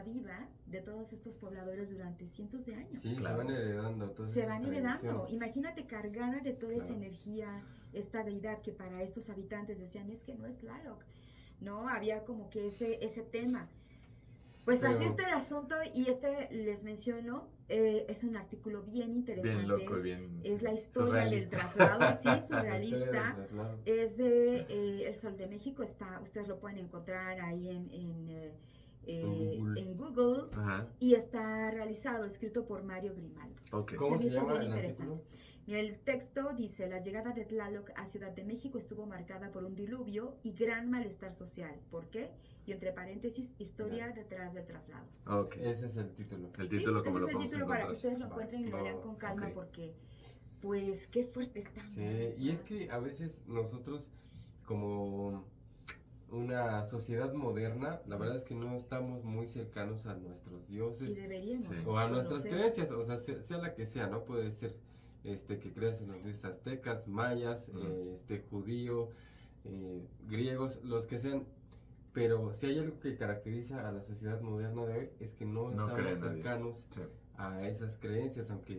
Speaker 3: viva de todos estos pobladores durante cientos de años.
Speaker 2: Sí,
Speaker 4: Claro.
Speaker 2: se van heredando todas
Speaker 3: Se
Speaker 2: esas
Speaker 3: van heredando.
Speaker 2: tradiciones.
Speaker 3: Imagínate cargada de toda esa
Speaker 2: Claro.
Speaker 3: energía, esta deidad que para estos habitantes decían es que no es Tlaloc, ¿no? Había como que ese tema. Pues
Speaker 2: Pero-
Speaker 3: así está el asunto y les menciono, es un artículo bien interesante.
Speaker 4: Bien loco, bien.
Speaker 3: Es la historia del
Speaker 4: surrealista.
Speaker 3: traslado, sí,
Speaker 2: La historia del
Speaker 3: surrealista.
Speaker 2: traslado.
Speaker 3: Es de El Sol de México, ustedes lo pueden encontrar ahí
Speaker 2: Google.
Speaker 3: en Google
Speaker 4: Ajá.
Speaker 3: y está realizado, escrito por Mario Grimaldo.
Speaker 4: Ok.
Speaker 2: ¿Cómo
Speaker 3: me
Speaker 2: se
Speaker 3: hizo
Speaker 2: llama
Speaker 3: bien
Speaker 2: el
Speaker 3: interesante.
Speaker 2: artículo?
Speaker 3: Mira, el texto dice, la llegada de Tlaloc a Ciudad de México estuvo marcada por un diluvio y gran malestar social. ¿Por qué? Y entre paréntesis, historia detrás del traslado.
Speaker 4: Ok.
Speaker 2: Ese es el título.
Speaker 4: El
Speaker 3: Sí,
Speaker 4: título como
Speaker 3: ese
Speaker 4: lo
Speaker 3: es el
Speaker 4: podemos
Speaker 3: título para que
Speaker 4: encontrar.
Speaker 3: ustedes lo
Speaker 2: Va,
Speaker 3: encuentren y lo
Speaker 2: va,
Speaker 3: lean con calma
Speaker 4: ok.
Speaker 3: porque, pues, qué fuerte está.
Speaker 2: Sí,
Speaker 3: ¿no?
Speaker 2: y es que a veces nosotros como una sociedad moderna, la verdad es que no estamos muy cercanos a nuestros
Speaker 3: Y
Speaker 2: dioses
Speaker 3: deberíamos.
Speaker 4: Sí.
Speaker 2: o a nuestras
Speaker 3: conocer.
Speaker 2: creencias, o sea, sea la que sea, ¿no? Puede ser que creas en los dioses aztecas, mayas,
Speaker 4: Ujú.
Speaker 2: judío, griegos, los que sean. Pero si hay algo que caracteriza a la sociedad moderna de hoy es que no
Speaker 4: No cree
Speaker 2: estamos
Speaker 4: nadie.
Speaker 2: cercanos
Speaker 4: Sí.
Speaker 2: a esas creencias, aunque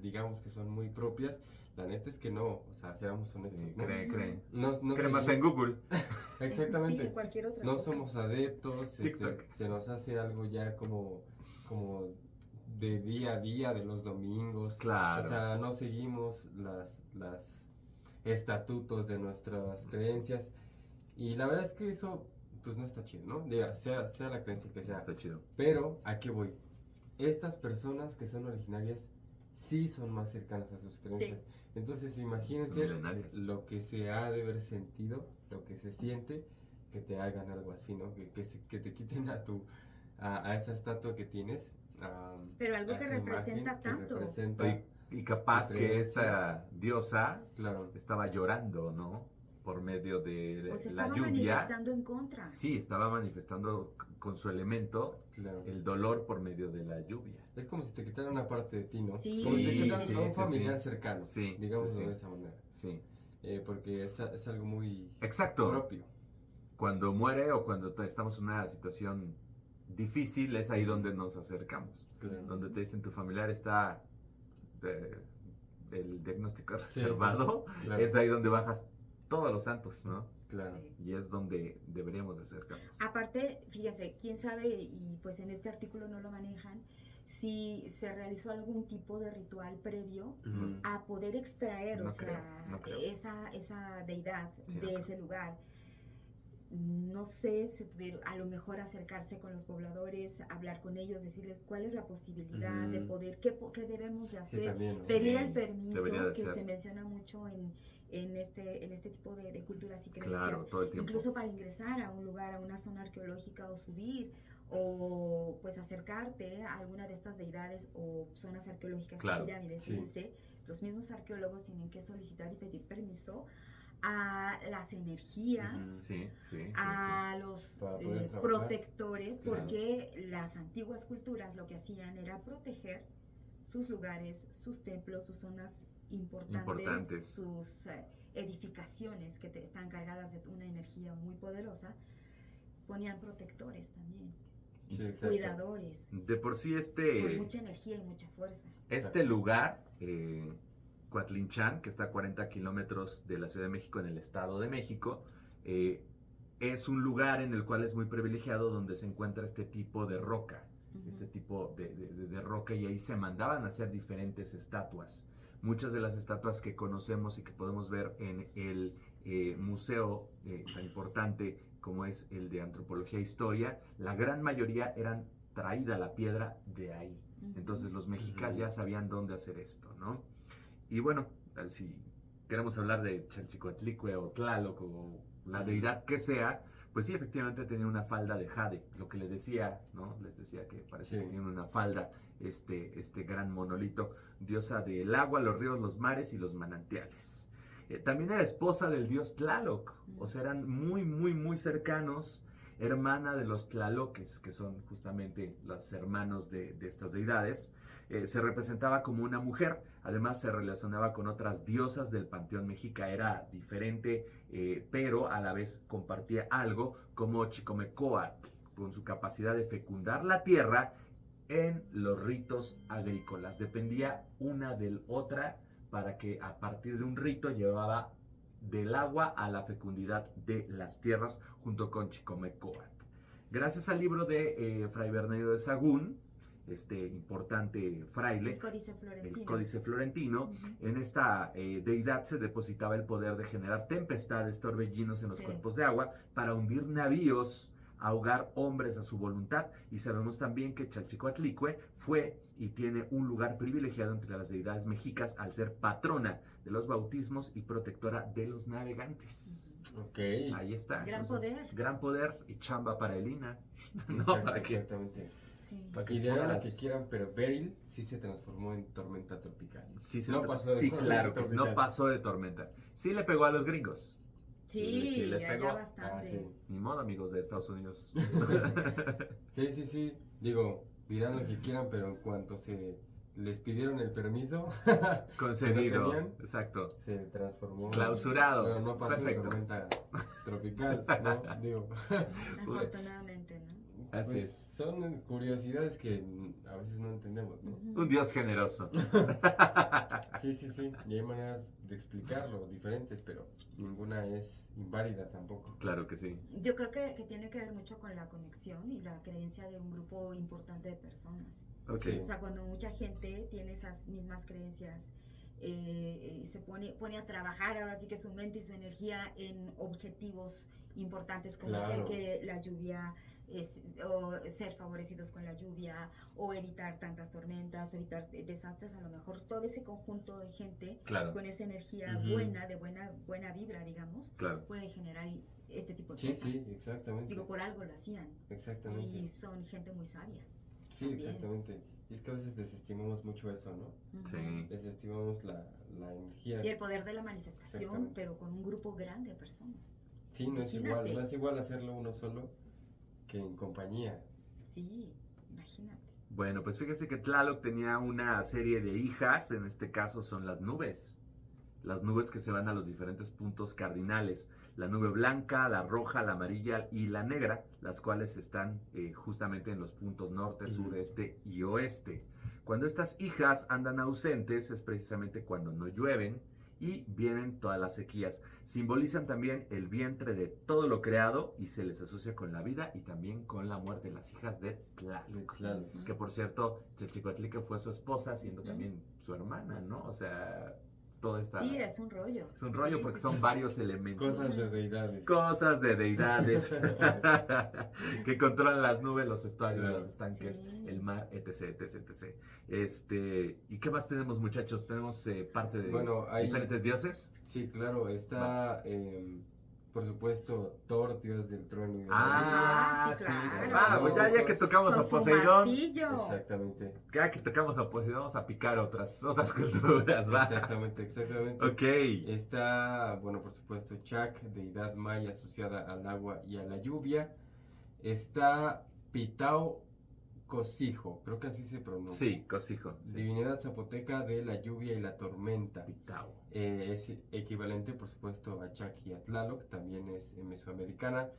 Speaker 2: digamos que son muy propias, la neta es que no, o sea, seamos honestos,
Speaker 4: Sí,
Speaker 2: ¿no?
Speaker 4: cree.
Speaker 2: No
Speaker 4: Cree más en
Speaker 2: seguimos-
Speaker 4: Google.
Speaker 2: Exactamente.
Speaker 3: Sí, cualquier otra
Speaker 2: No
Speaker 3: cosa.
Speaker 2: somos adeptos,
Speaker 4: TikTok.
Speaker 2: se nos hace algo ya como de día a día, de los domingos.
Speaker 4: Claro.
Speaker 2: O sea, no seguimos las estatutos de nuestras creencias. Y la verdad es que eso, pues no está chido, ¿no? Diga, sea la creencia que sea.
Speaker 4: Está chido.
Speaker 2: Pero, ¿a qué voy? Estas personas que son originarias sí son más cercanas a sus creencias. Entonces,
Speaker 4: Son
Speaker 2: imagínense
Speaker 4: milenarias.
Speaker 2: lo que se ha de haber sentido, lo que se siente, que te hagan algo así, ¿no? Que te quiten a esa estatua que tienes.
Speaker 3: Pero algo
Speaker 2: a
Speaker 3: que
Speaker 2: esa imagen
Speaker 3: representa
Speaker 2: que
Speaker 3: tanto.
Speaker 2: representa,
Speaker 4: Y capaz
Speaker 2: tu
Speaker 4: que
Speaker 2: creencia.
Speaker 4: esta diosa
Speaker 2: claro.
Speaker 4: estaba llorando, ¿no? Por medio de
Speaker 3: O se
Speaker 4: la
Speaker 3: estaba
Speaker 4: lluvia.
Speaker 3: manifestando en contra.
Speaker 4: Sí, estaba manifestando con su elemento
Speaker 2: Claro.
Speaker 4: el dolor por medio de la lluvia.
Speaker 2: Es como si te quitaran una parte de ti, ¿no?
Speaker 3: Sí.
Speaker 2: Como si te
Speaker 3: Sí,
Speaker 2: quitaran
Speaker 4: sí,
Speaker 2: a un
Speaker 4: sí,
Speaker 2: familiar
Speaker 4: sí.
Speaker 2: cercano,
Speaker 4: Sí,
Speaker 2: digámoslo
Speaker 4: sí, sí.
Speaker 2: de esa manera.
Speaker 4: Sí.
Speaker 2: Porque es algo muy
Speaker 4: Exacto.
Speaker 2: propio.
Speaker 4: Cuando muere o cuando estamos en una situación difícil, es ahí donde nos acercamos.
Speaker 2: Claro.
Speaker 4: Donde te dicen tu familiar está el diagnóstico
Speaker 2: Sí, sí,
Speaker 4: reservado,
Speaker 2: sí, claro.
Speaker 4: es ahí donde bajas todos los santos, ¿no?
Speaker 2: Claro.
Speaker 3: Sí.
Speaker 4: Y es donde deberíamos de acercarnos.
Speaker 3: Aparte, fíjense, quién sabe, y pues en este artículo no lo manejan, si se realizó algún tipo de ritual previo
Speaker 2: Ujú.
Speaker 3: a poder extraer,
Speaker 4: No
Speaker 3: o sea,
Speaker 4: creo, no creo.
Speaker 3: esa deidad
Speaker 4: Sí,
Speaker 3: de
Speaker 4: no
Speaker 3: ese lugar. No sé si tuvieron, a lo mejor acercarse con los pobladores, hablar con ellos, decirles cuál es la posibilidad de
Speaker 2: Ujú.
Speaker 3: poder, qué debemos de
Speaker 2: Sí,
Speaker 3: hacer,
Speaker 2: también, ¿no?
Speaker 3: pedir
Speaker 4: Sí,
Speaker 3: el permiso,
Speaker 4: debería de
Speaker 3: que
Speaker 4: ser.
Speaker 3: se menciona mucho en este tipo de culturas y creencias.
Speaker 4: Claro, todo el tiempo.
Speaker 3: Incluso para ingresar a un lugar, a una zona arqueológica o subir, o pues acercarte a alguna de estas deidades o zonas arqueológicas
Speaker 4: Claro,
Speaker 3: y pirámides.
Speaker 2: sí.
Speaker 3: Y dice, los mismos arqueólogos tienen que solicitar y pedir permiso a las energías,
Speaker 2: Ujú.
Speaker 4: Sí, sí, sí,
Speaker 3: a los
Speaker 2: Para poder trabajar.
Speaker 3: protectores,
Speaker 4: Claro.
Speaker 3: porque las antiguas culturas lo que hacían era proteger sus lugares, sus templos, sus zonas
Speaker 4: Importantes.
Speaker 3: sus edificaciones que están cargadas de una energía muy poderosa, ponían protectores también,
Speaker 2: Sí, exacto.
Speaker 3: cuidadores,
Speaker 4: sí. De por sí
Speaker 3: con mucha energía y mucha fuerza.
Speaker 4: este lugar, Coatlinchan, que está a 40 kilómetros de la Ciudad de México en el Estado de México, es un lugar en el cual es muy privilegiado donde se encuentra este tipo de roca,
Speaker 3: Ujú.
Speaker 4: este tipo de roca, y ahí se mandaban a hacer diferentes estatuas. Muchas de las estatuas que conocemos y que podemos ver en el museo tan importante como es el de Antropología e Historia, la gran mayoría eran traída la piedra de ahí.
Speaker 3: Ujú.
Speaker 4: Entonces los mexicas
Speaker 2: Ujú.
Speaker 4: ya sabían dónde hacer esto, ¿no? Y bueno, si queremos hablar de Chalchicoatlicue o Tlaloc o la deidad que sea, pues sí, efectivamente tenía una falda de jade, lo que le decía, ¿no? Les decía que parece
Speaker 2: Sí.
Speaker 4: que tiene una falda, este gran monolito, diosa del agua, los ríos, los mares y los manantiales. También era esposa del dios Tlaloc, o sea, eran muy, muy, muy cercanos, hermana de los Tlaloques, que son justamente los hermanos de estas deidades. Se representaba como una mujer, además se relacionaba con otras diosas del panteón mexica, era diferente, pero a la vez compartía algo como Chicomecoatl, con su capacidad de fecundar la tierra en los ritos agrícolas. Dependía una de otra para que a partir de un rito llevaba del agua a la fecundidad de las tierras junto con Chicomecoatl. Gracias al libro de Fray Bernardo de Sahagún, este importante fraile,
Speaker 3: El Códice Florentino.
Speaker 4: el Códice Florentino,
Speaker 3: Ujú.
Speaker 4: en esta deidad se depositaba el poder de generar tempestades, torbellinos en los
Speaker 3: Sí.
Speaker 4: cuerpos de agua para hundir navíos, ahogar hombres a su voluntad. Y sabemos también que Chalchicoatlicue fue y tiene un lugar privilegiado entre las deidades mexicas al ser patrona de los bautismos y protectora de los navegantes.
Speaker 2: Ok.
Speaker 4: Ahí está.
Speaker 3: Gran
Speaker 4: Entonces,
Speaker 3: poder.
Speaker 4: gran poder y chamba para Elina. ¿No?
Speaker 2: Exacto,
Speaker 4: Para que
Speaker 2: exactamente.
Speaker 3: Sí.
Speaker 4: para que
Speaker 2: Y digan lo
Speaker 4: expongas.
Speaker 2: que quieran, pero Beryl sí se transformó en tormenta tropical.
Speaker 4: Sí,
Speaker 2: No pasó de
Speaker 4: sí,
Speaker 2: tormenta
Speaker 4: claro, que sí, no
Speaker 2: tropical.
Speaker 4: pasó de tormenta. Sí le pegó a los gringos.
Speaker 3: Sí,
Speaker 4: sí les
Speaker 3: allá
Speaker 4: pegó.
Speaker 3: bastante.
Speaker 2: Ah, sí.
Speaker 4: Ni modo, amigos de Estados Unidos.
Speaker 2: Sí, sí, sí. Digo, dirán lo que quieran, pero en cuanto se les pidieron el permiso,
Speaker 4: Concedido.
Speaker 2: ¿Que no tenían?
Speaker 4: Exacto.
Speaker 2: se transformó.
Speaker 4: Clausurado.
Speaker 2: Pero no pasó
Speaker 4: Perfecto.
Speaker 2: de tormenta tropical, ¿no? Digo.
Speaker 3: Afortunadamente, ¿no?
Speaker 1: Así
Speaker 2: Pues
Speaker 1: es.
Speaker 2: son curiosidades que a veces no entendemos, ¿no?
Speaker 3: Ujú.
Speaker 4: Un Dios generoso.
Speaker 2: Sí, sí, sí. Y hay maneras de explicarlo diferentes, pero ninguna es inválida tampoco.
Speaker 4: Claro que sí.
Speaker 3: Yo creo que tiene que ver mucho con la conexión y la creencia de un grupo importante de personas.
Speaker 4: Ok.
Speaker 2: Sí.
Speaker 3: O sea, cuando mucha gente tiene esas mismas creencias y se pone a trabajar ahora sí que su mente y su energía en objetivos importantes como es el
Speaker 2: Claro.
Speaker 3: que la lluvia, o ser favorecidos con la lluvia, o evitar tantas tormentas, o evitar desastres, a lo mejor todo ese conjunto de gente
Speaker 4: Claro,
Speaker 3: con esa energía
Speaker 2: Ujú.
Speaker 3: buena, de buena vibra, digamos,
Speaker 4: claro.
Speaker 3: puede generar este tipo de
Speaker 2: Sí,
Speaker 3: cosas.
Speaker 2: sí, exactamente.
Speaker 3: Digo, por algo lo hacían.
Speaker 2: Exactamente.
Speaker 3: Y son gente muy sabia.
Speaker 2: Sí,
Speaker 3: también.
Speaker 2: exactamente. Y es que a veces desestimamos mucho eso, ¿no?
Speaker 3: Ujú.
Speaker 4: Sí.
Speaker 2: Desestimamos la energía.
Speaker 3: Y el poder de la manifestación,
Speaker 2: Exactamente.
Speaker 3: pero con un grupo grande de personas.
Speaker 2: Sí, no es
Speaker 3: Imagínate.
Speaker 2: igual. No es igual hacerlo uno solo que en compañía.
Speaker 3: Sí, imagínate.
Speaker 4: Bueno, pues fíjese que Tlaloc tenía una serie de hijas, en este caso son las nubes. Las nubes que se van a los diferentes puntos cardinales. La nube blanca, la roja, la amarilla y la negra, las cuales están justamente en los puntos norte,
Speaker 2: Ujú.
Speaker 4: sur, este y oeste. Cuando estas hijas andan ausentes es precisamente cuando no llueven y vienen todas las sequías. Simbolizan también el vientre de todo lo creado y se les asocia con la vida y también con la muerte. Las hijas de Tlaloc.
Speaker 2: Claro.
Speaker 3: Ujú.
Speaker 4: Que por cierto, Chalchicotlique fue su esposa, siendo
Speaker 3: Ujú.
Speaker 4: también su hermana, ¿no? O sea, todo está...
Speaker 3: Sí, es un rollo.
Speaker 4: Es un rollo
Speaker 3: Sí,
Speaker 4: porque
Speaker 3: sí,
Speaker 4: son
Speaker 3: sí.
Speaker 4: varios elementos.
Speaker 2: Cosas de deidades.
Speaker 4: Cosas de deidades que controlan las nubes, los estuarios,
Speaker 2: Claro.
Speaker 4: los estanques,
Speaker 3: Sí.
Speaker 4: el mar, etc, etc, etc. ¿Y qué más tenemos, muchachos? Tenemos parte de
Speaker 2: Bueno, hay-
Speaker 4: diferentes dioses.
Speaker 2: Sí, claro. Está, por supuesto, Thor, dios del trueno y de la
Speaker 3: Ah, sí,
Speaker 4: sí.
Speaker 3: claro.
Speaker 4: Ah, pues ya que tocamos
Speaker 3: Con
Speaker 4: a
Speaker 3: su
Speaker 4: Poseidón,
Speaker 3: martillo.
Speaker 2: lluvia. Exactamente.
Speaker 4: ya que tocamos a Poseidón, vamos a picar otras culturas, ¿va?
Speaker 2: Exactamente, exactamente.
Speaker 4: Ok.
Speaker 2: Está, bueno, por supuesto, Chak, deidad maya asociada al agua y a la lluvia. Está Pitao Cosijo, creo que así se pronuncia.
Speaker 4: Sí, Cosijo. Sí.
Speaker 2: Divinidad zapoteca de la lluvia y la tormenta.
Speaker 4: Pitao.
Speaker 2: Es equivalente, por supuesto, a Chak y a Tlaloc, también es mesoamericana.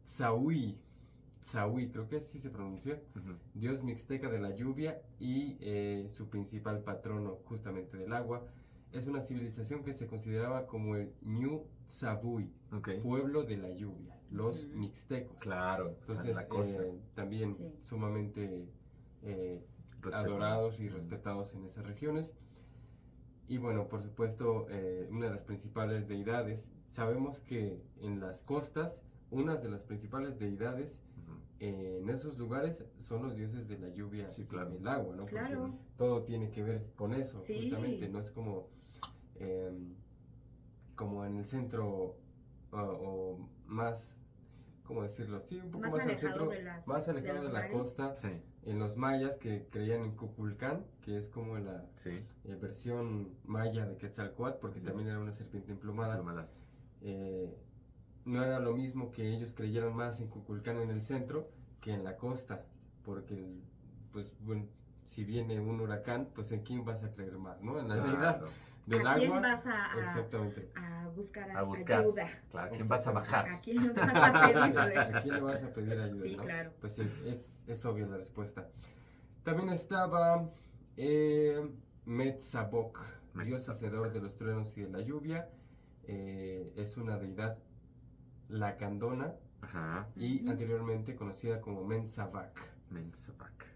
Speaker 2: Tzahui, creo que así se pronuncia.
Speaker 4: Ujú.
Speaker 2: Dios mixteca de la lluvia y su principal patrono justamente del agua. Es una civilización que se consideraba como el Ñu Tzavui,
Speaker 4: Ok.
Speaker 2: pueblo de la lluvia, los
Speaker 3: Ujú.
Speaker 2: mixtecos.
Speaker 4: Claro.
Speaker 2: Entonces,
Speaker 4: la costa.
Speaker 2: también
Speaker 3: Sí.
Speaker 2: sumamente
Speaker 4: Respetado.
Speaker 2: adorados y
Speaker 4: Ujú.
Speaker 2: respetados en esas regiones. Y bueno, por supuesto, una de las principales deidades, sabemos que en las costas, una de las principales deidades
Speaker 4: Ujú.
Speaker 2: en esos lugares son los dioses de la lluvia
Speaker 4: Sí,
Speaker 2: y
Speaker 4: claro.
Speaker 2: del agua, ¿no? Porque
Speaker 3: Claro.
Speaker 2: todo tiene que ver con eso,
Speaker 3: Sí.
Speaker 2: justamente, no es como en el centro o más, ¿cómo decirlo? Sí, un poco
Speaker 3: Más
Speaker 2: más, al
Speaker 3: alejado
Speaker 2: centro,
Speaker 3: de las-
Speaker 2: más
Speaker 3: de
Speaker 2: alejado
Speaker 3: los
Speaker 2: de la
Speaker 3: mares.
Speaker 2: costa,
Speaker 4: Sí,
Speaker 2: en los mayas que creían en Kukulcán, que es como la
Speaker 4: sí.
Speaker 2: versión maya de Quetzalcóatl, porque
Speaker 4: Así
Speaker 2: también
Speaker 4: es.
Speaker 2: era una serpiente emplumada.
Speaker 4: Plumada.
Speaker 2: No era lo mismo que ellos creyeran más en Kukulcán en el centro que en la costa, porque, pues, bueno, si viene un huracán, pues en quién vas a creer más, ¿no? En la deidad
Speaker 4: Claro,
Speaker 2: del
Speaker 3: ¿A quién
Speaker 2: agua.
Speaker 3: vas a
Speaker 2: Exactamente.
Speaker 3: buscar,
Speaker 4: A buscar.
Speaker 3: ayuda?
Speaker 4: claro. ¿Quién vas a bajar?
Speaker 3: ¿A quién vas a pedirle?
Speaker 2: ¿A quién le vas a pedir ayuda?
Speaker 3: Sí,
Speaker 2: ¿no?
Speaker 3: claro.
Speaker 2: Pues sí, es obvia la respuesta. También estaba Metzabok, dios
Speaker 4: Metzabok.
Speaker 2: hacedor de los truenos y de la lluvia. Es una deidad lacandona
Speaker 4: Ajá.
Speaker 2: y
Speaker 3: Ujú.
Speaker 2: anteriormente conocida como Mensabak.
Speaker 4: Mensabak.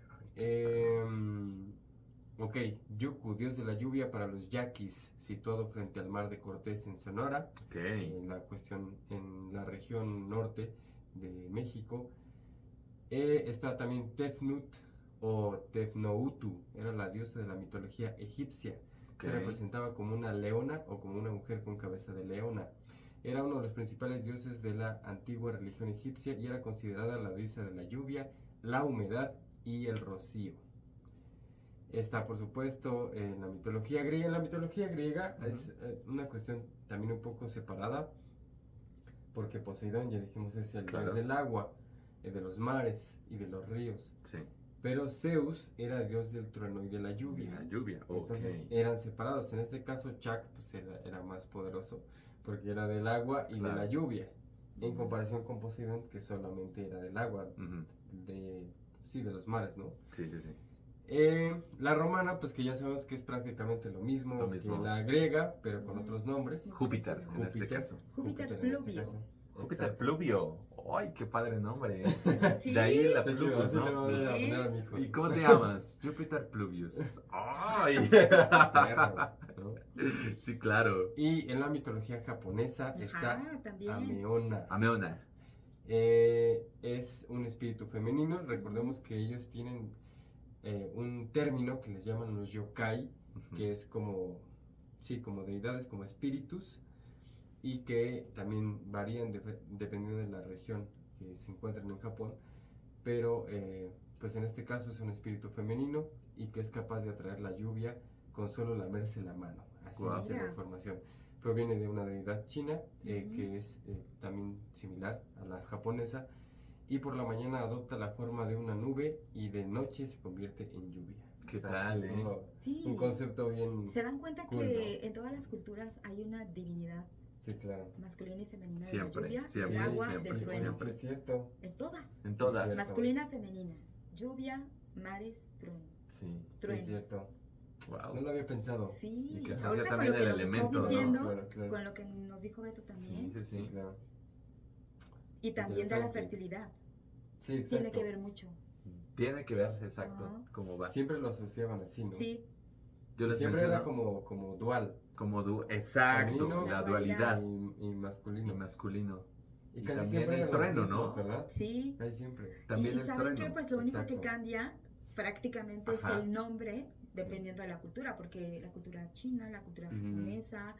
Speaker 2: Ok, Yuku, dios de la lluvia para los yaquis, situado frente al mar de Cortés en Sonora,
Speaker 4: Ok.
Speaker 2: en la región norte de México. Está también Tefnut o Tefnoutu, era la diosa de la mitología egipcia. Se
Speaker 4: Ok.
Speaker 2: representaba como una leona o como una mujer con cabeza de leona. Era uno de los principales dioses de la antigua religión egipcia y era considerada la diosa de la lluvia, la humedad y el rocío. Está, por supuesto, en la mitología griega. En la mitología griega
Speaker 4: Ujú.
Speaker 2: es una cuestión también un poco separada, porque Poseidón, ya dijimos, es el
Speaker 4: Claro.
Speaker 2: dios del agua, de los mares y de los ríos.
Speaker 4: Sí.
Speaker 2: Pero Zeus era dios del trueno y de la lluvia.
Speaker 4: La lluvia. Ok.
Speaker 2: Entonces eran separados. En este caso, Chak pues, era más poderoso porque era del agua y
Speaker 4: Claro.
Speaker 2: de la lluvia. en comparación con Poseidón, que solamente era del agua,
Speaker 4: Ujú.
Speaker 2: de los mares, ¿no?
Speaker 4: Sí, sí, sí.
Speaker 2: La romana, pues que ya sabemos que es prácticamente lo mismo,
Speaker 4: Lo mismo.
Speaker 2: que la griega, pero con otros nombres.
Speaker 4: Júpiter, en este caso.
Speaker 3: Júpiter
Speaker 2: en este
Speaker 3: Pluvio.
Speaker 2: caso.
Speaker 4: Júpiter
Speaker 2: Exacto.
Speaker 4: Pluvio. ¡Ay, qué padre nombre!
Speaker 3: Sí.
Speaker 4: De ahí la
Speaker 2: Está chido,
Speaker 4: Pluvius,
Speaker 2: así le
Speaker 4: ¿no?
Speaker 2: voy a
Speaker 3: Sí.
Speaker 2: poner a mi hijo.
Speaker 4: ¿Y cómo te llamas? Júpiter Pluvius. ¡Ay!
Speaker 2: Perro, ¿no?
Speaker 4: Sí, claro.
Speaker 2: Y en la mitología japonesa está
Speaker 3: Ajá, también.
Speaker 2: Ameona.
Speaker 4: Ameona.
Speaker 2: Es un espíritu femenino. Recordemos que ellos tienen un término que les llaman los yokai, que es como, sí, como deidades, como espíritus, y que también varían dependiendo de la región que se encuentran en Japón, pero pues en este caso es un espíritu femenino y que es capaz de atraer la lluvia con solo lamerse la mano. Así
Speaker 4: Guau.
Speaker 2: dice la
Speaker 3: Mira.
Speaker 2: información. Proviene de una deidad china
Speaker 3: Ujú.
Speaker 2: que es también similar a la japonesa, y por la mañana adopta la forma de una nube y de noche se convierte en lluvia.
Speaker 4: ¿Qué
Speaker 2: sí,
Speaker 4: tal, eh?
Speaker 2: todo
Speaker 3: Sí.
Speaker 2: un concepto bien...
Speaker 3: ¿Se dan cuenta
Speaker 2: cool,
Speaker 3: que
Speaker 2: ¿no?
Speaker 3: en todas las culturas hay una divinidad
Speaker 2: Sí, claro.
Speaker 3: masculina y femenina
Speaker 4: Siempre,
Speaker 3: de la lluvia,
Speaker 4: siempre,
Speaker 3: del agua,
Speaker 4: siempre,
Speaker 3: del
Speaker 2: Sí,
Speaker 3: trueno?
Speaker 4: siempre.
Speaker 2: es cierto.
Speaker 3: En todas.
Speaker 4: En todas.
Speaker 2: cierto.
Speaker 3: Masculina, femenina. Lluvia, mares, trueno.
Speaker 4: Sí.
Speaker 2: Sí,
Speaker 3: Truenos.
Speaker 2: es cierto.
Speaker 4: Wow.
Speaker 2: No lo había pensado.
Speaker 3: Sí,
Speaker 4: Y que asocia
Speaker 3: ahorita con
Speaker 4: también
Speaker 3: lo que
Speaker 4: el
Speaker 3: nos
Speaker 4: elemento,
Speaker 3: estás
Speaker 4: ¿no?
Speaker 3: diciendo,
Speaker 2: Claro, claro.
Speaker 3: con lo que nos dijo Beto
Speaker 4: Sí,
Speaker 3: también,
Speaker 4: sí,
Speaker 2: Sí,
Speaker 4: sí.
Speaker 2: claro.
Speaker 3: y también de la
Speaker 2: Interesante.
Speaker 3: fertilidad,
Speaker 2: Sí, exacto.
Speaker 3: tiene que ver mucho.
Speaker 4: Tiene que ver, exacto,
Speaker 3: Ajá.
Speaker 4: cómo va.
Speaker 2: Siempre lo asociaban así, ¿no?
Speaker 3: Sí,
Speaker 4: Yo les
Speaker 2: Siempre
Speaker 4: menciono
Speaker 2: era como dual.
Speaker 4: exacto,
Speaker 2: femenino,
Speaker 4: la
Speaker 3: la
Speaker 4: dualidad
Speaker 2: Y masculino.
Speaker 4: y masculino.
Speaker 2: Y
Speaker 4: Y
Speaker 2: casi
Speaker 4: también
Speaker 2: siempre
Speaker 4: el
Speaker 2: eran los
Speaker 4: trueno,
Speaker 2: mismos,
Speaker 4: ¿no?
Speaker 2: ¿verdad?
Speaker 3: sí.
Speaker 2: Casi siempre.
Speaker 4: También
Speaker 3: y
Speaker 4: el
Speaker 3: ¿saben
Speaker 4: trueno.
Speaker 3: qué? Pues lo único que
Speaker 2: Exacto.
Speaker 3: cambia prácticamente
Speaker 4: Ajá.
Speaker 3: es el nombre, dependiendo de la cultura, porque la cultura china, la cultura
Speaker 2: Ujú.
Speaker 3: japonesa,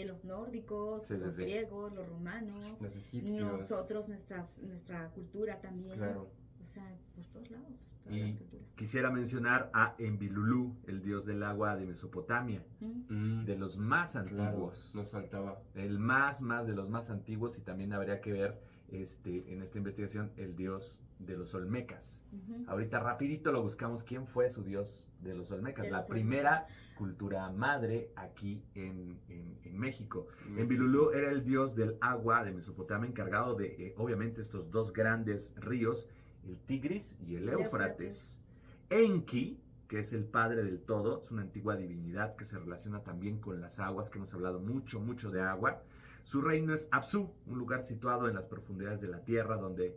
Speaker 3: los nórdicos,
Speaker 4: Sí, sí,
Speaker 3: los
Speaker 4: sí.
Speaker 3: griegos, los romanos,
Speaker 2: Los egipcios.
Speaker 3: nosotros, nuestra cultura también.
Speaker 2: Claro.
Speaker 3: O sea, por todos lados, todas
Speaker 4: Y
Speaker 3: las culturas.
Speaker 4: quisiera mencionar a Enlilulú, el dios del agua de Mesopotamia, de los más
Speaker 2: Claro,
Speaker 4: antiguos.
Speaker 2: nos faltaba.
Speaker 4: El más de los más antiguos, y también habría que ver en esta investigación el dios de los olmecas.
Speaker 3: Ujú.
Speaker 4: Ahorita rapidito lo buscamos quién fue su dios de los olmecas,
Speaker 3: De
Speaker 4: la
Speaker 3: los
Speaker 4: primera cultura madre aquí en México. Enlilulú era el dios del agua de Mesopotamia, encargado de obviamente estos dos grandes ríos, el Tigris y el
Speaker 3: El
Speaker 4: Éufrates. Enki, que es el padre del todo, es una antigua divinidad que se relaciona también con las aguas, que hemos hablado mucho de agua. Su reino es Apsu, un lugar situado en las profundidades de la tierra donde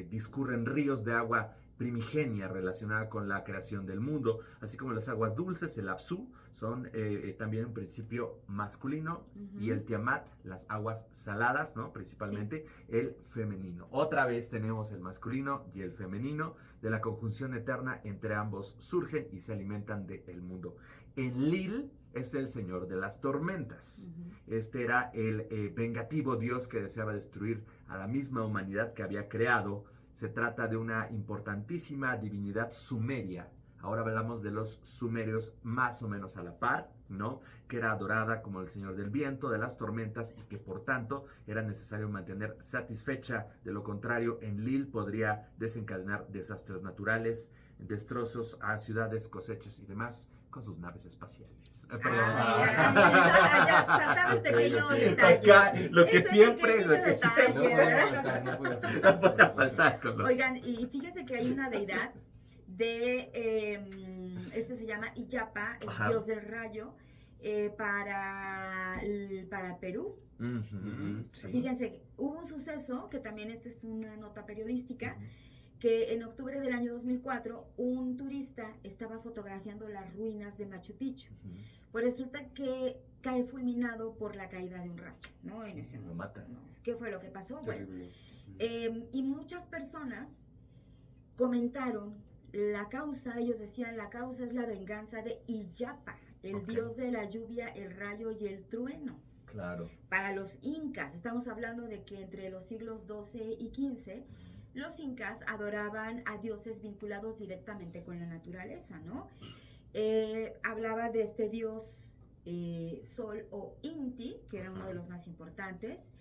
Speaker 4: discurren ríos de agua primigenia relacionada con la creación del mundo, así como las aguas dulces, el Apsu, son también en principio masculino,
Speaker 3: Ujú.
Speaker 4: y el Tiamat, las aguas saladas, ¿no? Principalmente el femenino. Otra vez tenemos el masculino y el femenino, de la conjunción eterna entre ambos surgen y se alimentan del mundo. Enlil es el señor de las tormentas.
Speaker 3: Ujú.
Speaker 4: Este era el vengativo dios que deseaba destruir a la misma humanidad que había creado. Se trata de una importantísima divinidad sumeria. Ahora hablamos de los sumerios más o menos a la par, ¿no? Que era adorada como el señor del viento, de las tormentas, y que por tanto era necesario mantener satisfecha. De lo contrario, Enlil podría desencadenar desastres naturales, destrozos a ciudades, cosechas y demás con sus naves espaciales.
Speaker 3: Mira, ya faltaba el
Speaker 2: Ok,
Speaker 3: pequeño
Speaker 2: ok.
Speaker 3: detalle.
Speaker 4: Acá, lo que
Speaker 3: Ese
Speaker 4: siempre,
Speaker 3: pequeñito
Speaker 4: lo que siempre.
Speaker 3: detalle,
Speaker 2: No
Speaker 3: ¿verdad?
Speaker 2: podía faltar, no podía
Speaker 4: No
Speaker 2: faltar.
Speaker 4: podía faltar con los...
Speaker 3: Oigan, y fíjense que hay una deidad este se llama Iyapa, el
Speaker 4: Ajá.
Speaker 3: dios del rayo, para Perú.
Speaker 4: Ujú, sí.
Speaker 3: Fíjense, hubo un suceso, que también esta es una nota periodística, que en octubre del año 2004, un turista estaba fotografiando las ruinas de Machu Picchu.
Speaker 4: Ujú.
Speaker 3: Pues resulta que cae fulminado por la caída de un rayo, ¿no? En ese
Speaker 4: Lo
Speaker 3: momento,
Speaker 4: mata.
Speaker 3: ¿no? ¿Qué fue lo que pasó? Bueno,
Speaker 2: Terrible.
Speaker 3: y muchas personas comentaron la causa, ellos decían, la causa es la venganza de Iyapa, el
Speaker 4: Ok.
Speaker 3: dios de la lluvia, el rayo y el trueno.
Speaker 4: Claro.
Speaker 3: Para los incas, estamos hablando de que entre los siglos XII y XV, los incas adoraban a dioses vinculados directamente con la naturaleza, ¿no? Hablaba de este dios Sol o Inti, que era uno de los más importantes,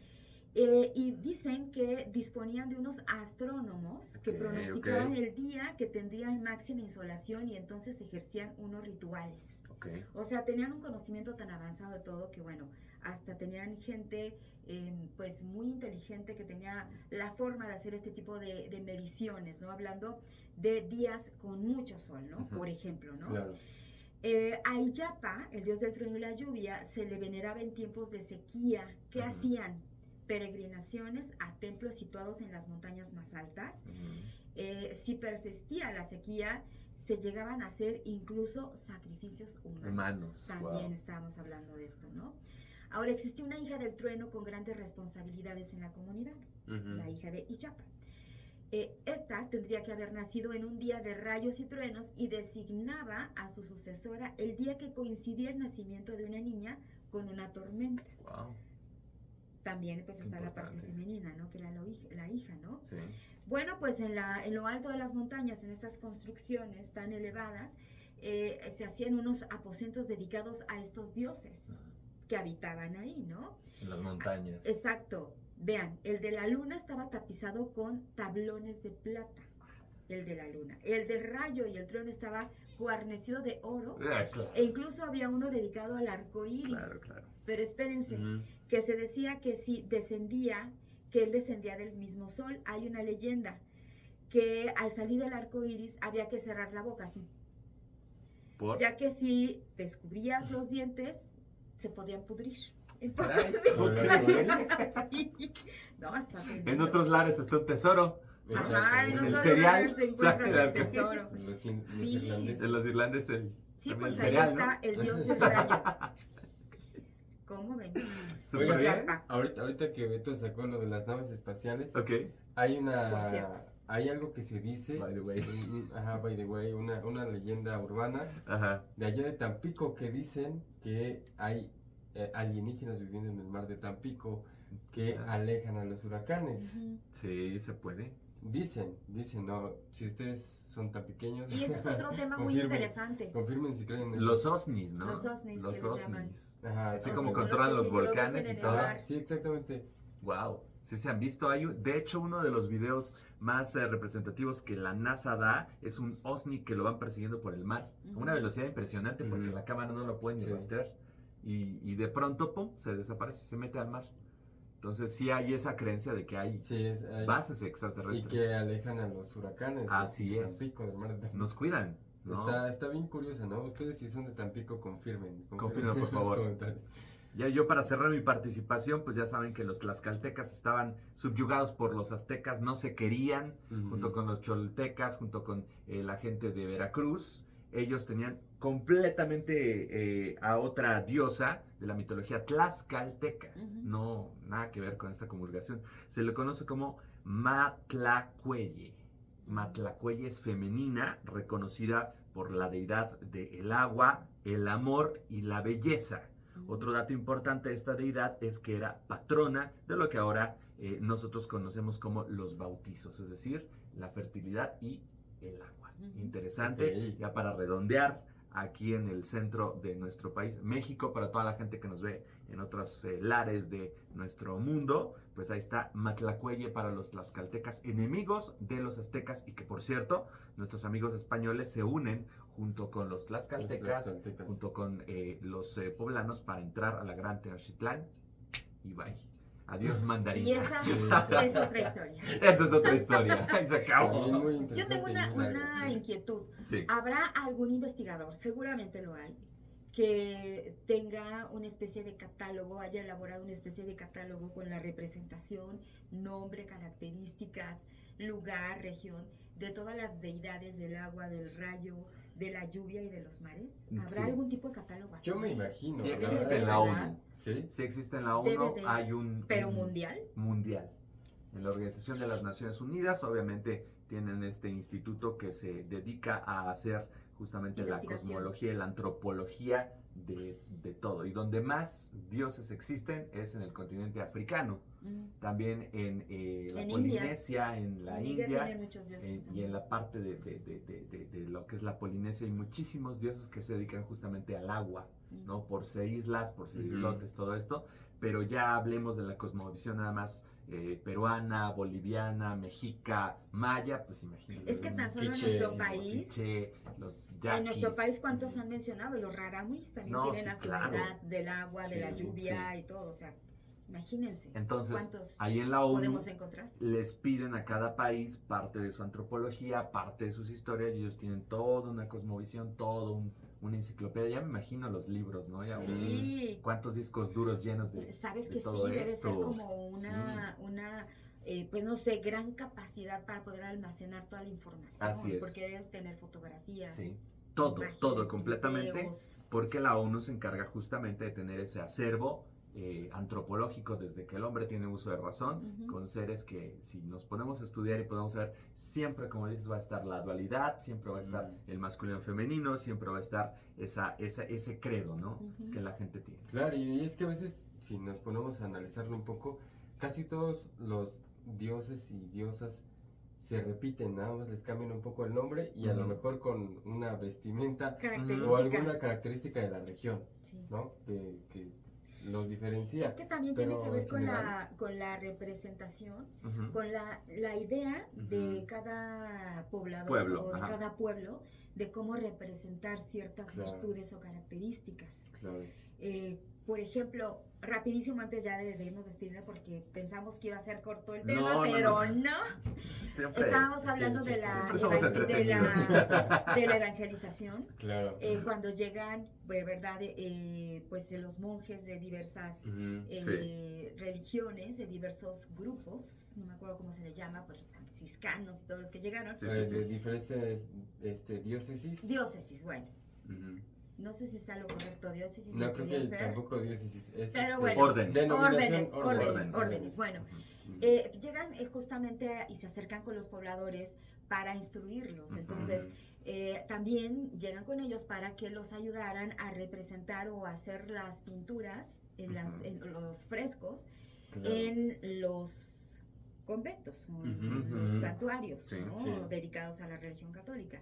Speaker 3: Y dicen que disponían de unos astrónomos que
Speaker 1: Ok,
Speaker 3: pronosticaban
Speaker 1: ok.
Speaker 3: el día que tendrían máxima insolación y entonces ejercían unos rituales.
Speaker 1: Ok.
Speaker 3: O sea, tenían un conocimiento tan avanzado de todo que, bueno, hasta tenían gente pues muy inteligente que tenía la forma de hacer este tipo de mediciones, ¿no? Hablando de días con mucho sol, ¿no?
Speaker 1: Ujú.
Speaker 3: Por ejemplo, ¿no?
Speaker 2: Claro.
Speaker 3: A Iyapa, el dios del trueno y la lluvia, se le veneraba en tiempos de sequía. ¿Qué
Speaker 1: Ujú.
Speaker 3: hacían? Peregrinaciones a templos situados en las montañas más altas.
Speaker 1: Ujú.
Speaker 3: Si persistía la sequía, se llegaban a hacer incluso sacrificios humanos. También
Speaker 1: wow.
Speaker 3: estábamos hablando de esto, ¿no? Ahora, existía una hija del trueno con grandes responsabilidades en la comunidad, la hija de Iyapa. Esta tendría que haber nacido en un día de rayos y truenos y designaba a su sucesora el día que coincidía el nacimiento de una niña con una tormenta.
Speaker 1: Wow.
Speaker 3: También pues
Speaker 1: Qué
Speaker 3: está la parte
Speaker 1: importante.
Speaker 3: femenina, ¿no? Que era la hija, ¿no?
Speaker 1: Sí.
Speaker 3: Bueno, pues en lo alto de las montañas, en estas construcciones tan elevadas, se hacían unos aposentos dedicados a estos dioses
Speaker 1: Ajá.
Speaker 3: que habitaban ahí, ¿no?
Speaker 1: En las montañas.
Speaker 3: Exacto. Vean, el de la luna estaba tapizado con tablones de plata. El de la luna. El del rayo y el trueno estaba guarnecido de oro.
Speaker 1: Claro.
Speaker 3: E incluso había uno dedicado al arco iris.
Speaker 1: Claro, claro.
Speaker 3: Pero espérense,
Speaker 2: Ujú.
Speaker 3: que se decía que si descendía, que él descendía del mismo sol. Hay una leyenda que al salir el arco iris había que cerrar la boca así,
Speaker 1: ¿Por?
Speaker 3: ya que si descubrías los dientes, se podían pudrir.
Speaker 1: Caray,
Speaker 2: ¿por el arco iris?
Speaker 3: Sí. No, está
Speaker 4: En
Speaker 3: tremendo.
Speaker 4: otros lares está un tesoro.
Speaker 3: Ajá,
Speaker 2: Exacto.
Speaker 3: en
Speaker 4: En el
Speaker 3: otros
Speaker 4: cereal,
Speaker 3: lugares se
Speaker 4: saca
Speaker 3: encuentra
Speaker 4: el
Speaker 3: el
Speaker 4: arco
Speaker 3: tesoro.
Speaker 2: Los
Speaker 3: Sí.
Speaker 2: irlandeses.
Speaker 4: En los irlandeses el,
Speaker 3: Sí,
Speaker 4: también
Speaker 3: pues
Speaker 4: el
Speaker 3: ahí
Speaker 4: cereal,
Speaker 3: está
Speaker 4: ¿no?
Speaker 3: el dios del rayo. ¿Cómo ven?
Speaker 4: Súper
Speaker 2: Oigan,
Speaker 4: bien.
Speaker 3: Iyapa.
Speaker 2: ahorita que Beto sacó lo de las naves espaciales,
Speaker 4: Ok.
Speaker 2: hay
Speaker 3: Por cierto.
Speaker 2: hay algo que se dice,
Speaker 4: By the way.
Speaker 2: ajá, by the way, una leyenda urbana
Speaker 4: Ajá.
Speaker 2: de allá de Tampico que dicen que hay alienígenas viviendo en el mar de Tampico que
Speaker 4: Ah.
Speaker 2: alejan a los huracanes.
Speaker 3: Ujú.
Speaker 4: Sí, se puede.
Speaker 2: Dicen, no, si ustedes son tan pequeños,
Speaker 3: Y ese es otro tema muy
Speaker 2: confirmen,
Speaker 3: interesante.
Speaker 2: confirmen si creen en eso.
Speaker 4: Los OSNIs, ¿no?
Speaker 3: Los OSNIs,
Speaker 4: Los
Speaker 3: que les llaman.
Speaker 4: OSNIs.
Speaker 2: Ajá,
Speaker 4: Así
Speaker 3: Ok,
Speaker 4: como
Speaker 3: son los
Speaker 4: controlan
Speaker 3: que
Speaker 4: los
Speaker 3: se introducen
Speaker 4: volcanes y
Speaker 3: en el
Speaker 4: todo.
Speaker 3: mar.
Speaker 2: Sí, exactamente.
Speaker 4: Wow, sí se han visto. De hecho, uno de los videos más representativos que la NASA da es un OSNI que lo van persiguiendo por el mar. A una
Speaker 3: Ujú.
Speaker 4: velocidad impresionante porque
Speaker 2: Ujú.
Speaker 4: la cámara no lo puede ni
Speaker 2: Sí.
Speaker 4: rastrear. Y de pronto, pum, se desaparece, se mete al mar. Entonces sí hay esa creencia de que hay
Speaker 2: Sí, hay-
Speaker 4: bases
Speaker 2: y
Speaker 4: extraterrestres.
Speaker 2: que alejan a los huracanes.
Speaker 4: Así
Speaker 2: de
Speaker 4: es.
Speaker 2: Tampico, del mar de Tampico.
Speaker 4: Nos cuidan, ¿no?
Speaker 2: Está bien curiosa, ¿no? Ustedes si son de Tampico, confirmen.
Speaker 4: Confirmen, por
Speaker 2: en los
Speaker 4: favor.
Speaker 2: comentarios.
Speaker 4: Ya yo para cerrar mi participación, pues ya saben que los tlaxcaltecas estaban subyugados por los aztecas, no se querían,
Speaker 2: Ujú.
Speaker 4: junto con los choltecas, junto con la gente de Veracruz. Ellos tenían completamente a otra diosa de la mitología tlaxcalteca.
Speaker 3: Ujú.
Speaker 4: No, nada que ver con esta comulgación. Se le conoce como Matlacueye. Matlacueye es femenina, reconocida por la deidad del agua, el amor y la belleza. Otro dato importante de esta deidad es que era patrona de lo que ahora nosotros conocemos como los bautizos, es decir, la fertilidad y el agua.
Speaker 3: Ujú.
Speaker 4: Interesante,
Speaker 2: Ok.
Speaker 4: ya para redondear, aquí en el centro de nuestro país, México, para toda la gente que nos ve en otros lares de nuestro mundo, pues ahí está Matlacueye para los tlaxcaltecas, enemigos de los aztecas, y que por cierto, nuestros amigos españoles se unen junto con los tlaxcaltecas,
Speaker 2: tlaxcaltecas.
Speaker 4: junto con los poblanos para entrar a la gran Tenochtitlán y bye. Adiós, mandarín.
Speaker 3: Y esa
Speaker 2: Sí,
Speaker 3: es otra historia.
Speaker 4: Esa es otra historia. Ahí se acabó.
Speaker 2: Bien, muy
Speaker 3: Yo
Speaker 2: interesante
Speaker 3: tengo
Speaker 2: y muy largo.
Speaker 3: una inquietud.
Speaker 4: Sí.
Speaker 3: ¿Habrá algún investigador, seguramente lo hay, que tenga una especie de catálogo, haya elaborado una especie de catálogo con la representación, nombre, características, lugar, región, de todas las deidades del agua, del rayo, de la lluvia y de los mares? ¿Habrá
Speaker 4: Sí.
Speaker 3: algún tipo de catálogo así?
Speaker 2: Yo me imagino.
Speaker 4: Sí
Speaker 2: la
Speaker 4: existe
Speaker 2: verdad.
Speaker 4: en la
Speaker 3: ¿verdad?
Speaker 4: ONU.
Speaker 2: Sí.
Speaker 4: Sí existe en la ONU.
Speaker 3: Debe de-
Speaker 4: Hay un...
Speaker 3: ¿Pero mundial?
Speaker 4: mundial. En la Organización de las Naciones Unidas, obviamente, tienen este instituto que se dedica a hacer justamente la
Speaker 3: Investigación.
Speaker 4: cosmología y la antropología de todo. Y donde más dioses existen es en el continente africano.
Speaker 1: también en la
Speaker 3: En
Speaker 1: Polinesia, en la
Speaker 3: India
Speaker 1: India,
Speaker 3: tienen muchos dioses
Speaker 1: y
Speaker 3: también.
Speaker 1: en la parte de lo que es la Polinesia hay muchísimos dioses que se dedican justamente al agua, ¿no? Por ser islas, por ser
Speaker 2: Ujú.
Speaker 1: islotes, todo esto, pero ya hablemos de la cosmovisión nada más peruana, boliviana, mexica, maya, pues imagínate.
Speaker 3: Es que tan solo en
Speaker 2: Quiche.
Speaker 3: nuestro
Speaker 1: Los
Speaker 3: país,
Speaker 1: quiche, los
Speaker 3: en
Speaker 1: yaquis.
Speaker 3: nuestro país, ¿cuántos han mencionado? Los rarámuris también
Speaker 1: No,
Speaker 3: tienen
Speaker 1: sí,
Speaker 3: la
Speaker 1: claro.
Speaker 3: ciudad del agua, de la
Speaker 2: Sí,
Speaker 3: lluvia y todo, o sea, imagínense.
Speaker 1: Entonces,
Speaker 3: ¿Cuántos
Speaker 1: ahí en la ONU
Speaker 3: podemos encontrar?
Speaker 1: les piden a cada país parte de su antropología, parte de sus historias, y ellos tienen toda una cosmovisión, una enciclopedia. Ya me imagino los libros, ¿no? Ya
Speaker 3: Sí.
Speaker 1: cuántos discos duros llenos de,
Speaker 3: Sabes
Speaker 1: de
Speaker 3: que
Speaker 1: todo
Speaker 3: sí, debe
Speaker 1: esto.
Speaker 3: ser como una pues no sé, gran capacidad para poder almacenar toda la información.
Speaker 1: Así es.
Speaker 3: Porque debes tener fotografías.
Speaker 1: Sí, todo,
Speaker 3: imágenes,
Speaker 1: todo completamente,
Speaker 3: videos.
Speaker 1: porque la ONU se encarga justamente de tener ese acervo antropológico desde que el hombre tiene uso de razón,
Speaker 3: Ujú.
Speaker 1: con seres que si nos ponemos a estudiar y podemos ver, siempre, como dices, va a estar la dualidad, siempre va a estar el masculino y femenino, siempre va a estar ese credo, ¿no?
Speaker 3: Ujú.
Speaker 1: Que la gente tiene.
Speaker 2: Claro, y es que a veces, si nos ponemos a analizarlo un poco, casi todos los dioses y diosas se repiten, nada más les cambian un poco el nombre y a lo
Speaker 1: Ujú.
Speaker 2: mejor con una vestimenta
Speaker 3: Característica.
Speaker 2: o alguna característica de la región,
Speaker 3: Sí.
Speaker 2: ¿no? Que los diferencia.
Speaker 3: Es que también
Speaker 2: pero
Speaker 3: tiene que ver
Speaker 2: en
Speaker 3: con
Speaker 2: general-
Speaker 3: con la representación,
Speaker 1: Ujú.
Speaker 3: con la idea de
Speaker 2: Ujú.
Speaker 3: cada poblador
Speaker 1: Pueblo,
Speaker 3: o de
Speaker 1: ajá.
Speaker 3: cada pueblo de cómo representar ciertas
Speaker 2: Claro.
Speaker 3: virtudes o características.
Speaker 2: Claro.
Speaker 3: Por ejemplo, rapidísimo antes ya de irnos despidiendo porque pensamos que iba a ser corto el
Speaker 1: No,
Speaker 3: tema,
Speaker 1: no,
Speaker 3: pero
Speaker 1: no.
Speaker 3: no.
Speaker 1: Siempre.
Speaker 3: Estábamos
Speaker 2: es que
Speaker 3: hablando
Speaker 2: el
Speaker 3: de
Speaker 2: chiste-
Speaker 3: la,
Speaker 1: Siempre somos
Speaker 3: de
Speaker 1: entretenidos.
Speaker 3: de la evangelización.
Speaker 2: Claro.
Speaker 3: Cuando llegan, pues, ¿verdad? Pues de los monjes de diversas
Speaker 2: Ujú.
Speaker 3: religiones, de diversos grupos, no me acuerdo cómo se les llama, pues los franciscanos y todos los que llegaron.
Speaker 1: Sí, sí, sí.
Speaker 2: De diferentes diócesis.
Speaker 3: Diócesis, bueno,
Speaker 2: Ujú.
Speaker 3: no sé si está lo correcto, diócesis.
Speaker 2: No,
Speaker 3: me
Speaker 2: creo
Speaker 3: quería
Speaker 2: que
Speaker 3: ver.
Speaker 2: tampoco diócesis. Es,
Speaker 3: Pero bueno,
Speaker 1: Órdenes.
Speaker 2: denominación,
Speaker 3: órdenes. Bueno,
Speaker 2: Ujú.
Speaker 3: llegan justamente y se acercan con los pobladores para instruirlos.
Speaker 1: Ujú.
Speaker 3: Entonces, también llegan con ellos para que los ayudaran a representar o hacer las pinturas en,
Speaker 1: Ujú.
Speaker 3: en los frescos
Speaker 2: Claro.
Speaker 3: en los conventos o en
Speaker 2: Ujú.
Speaker 3: los santuarios,
Speaker 1: Sí.
Speaker 3: ¿no?
Speaker 2: Sí.
Speaker 3: Dedicados a la religión católica.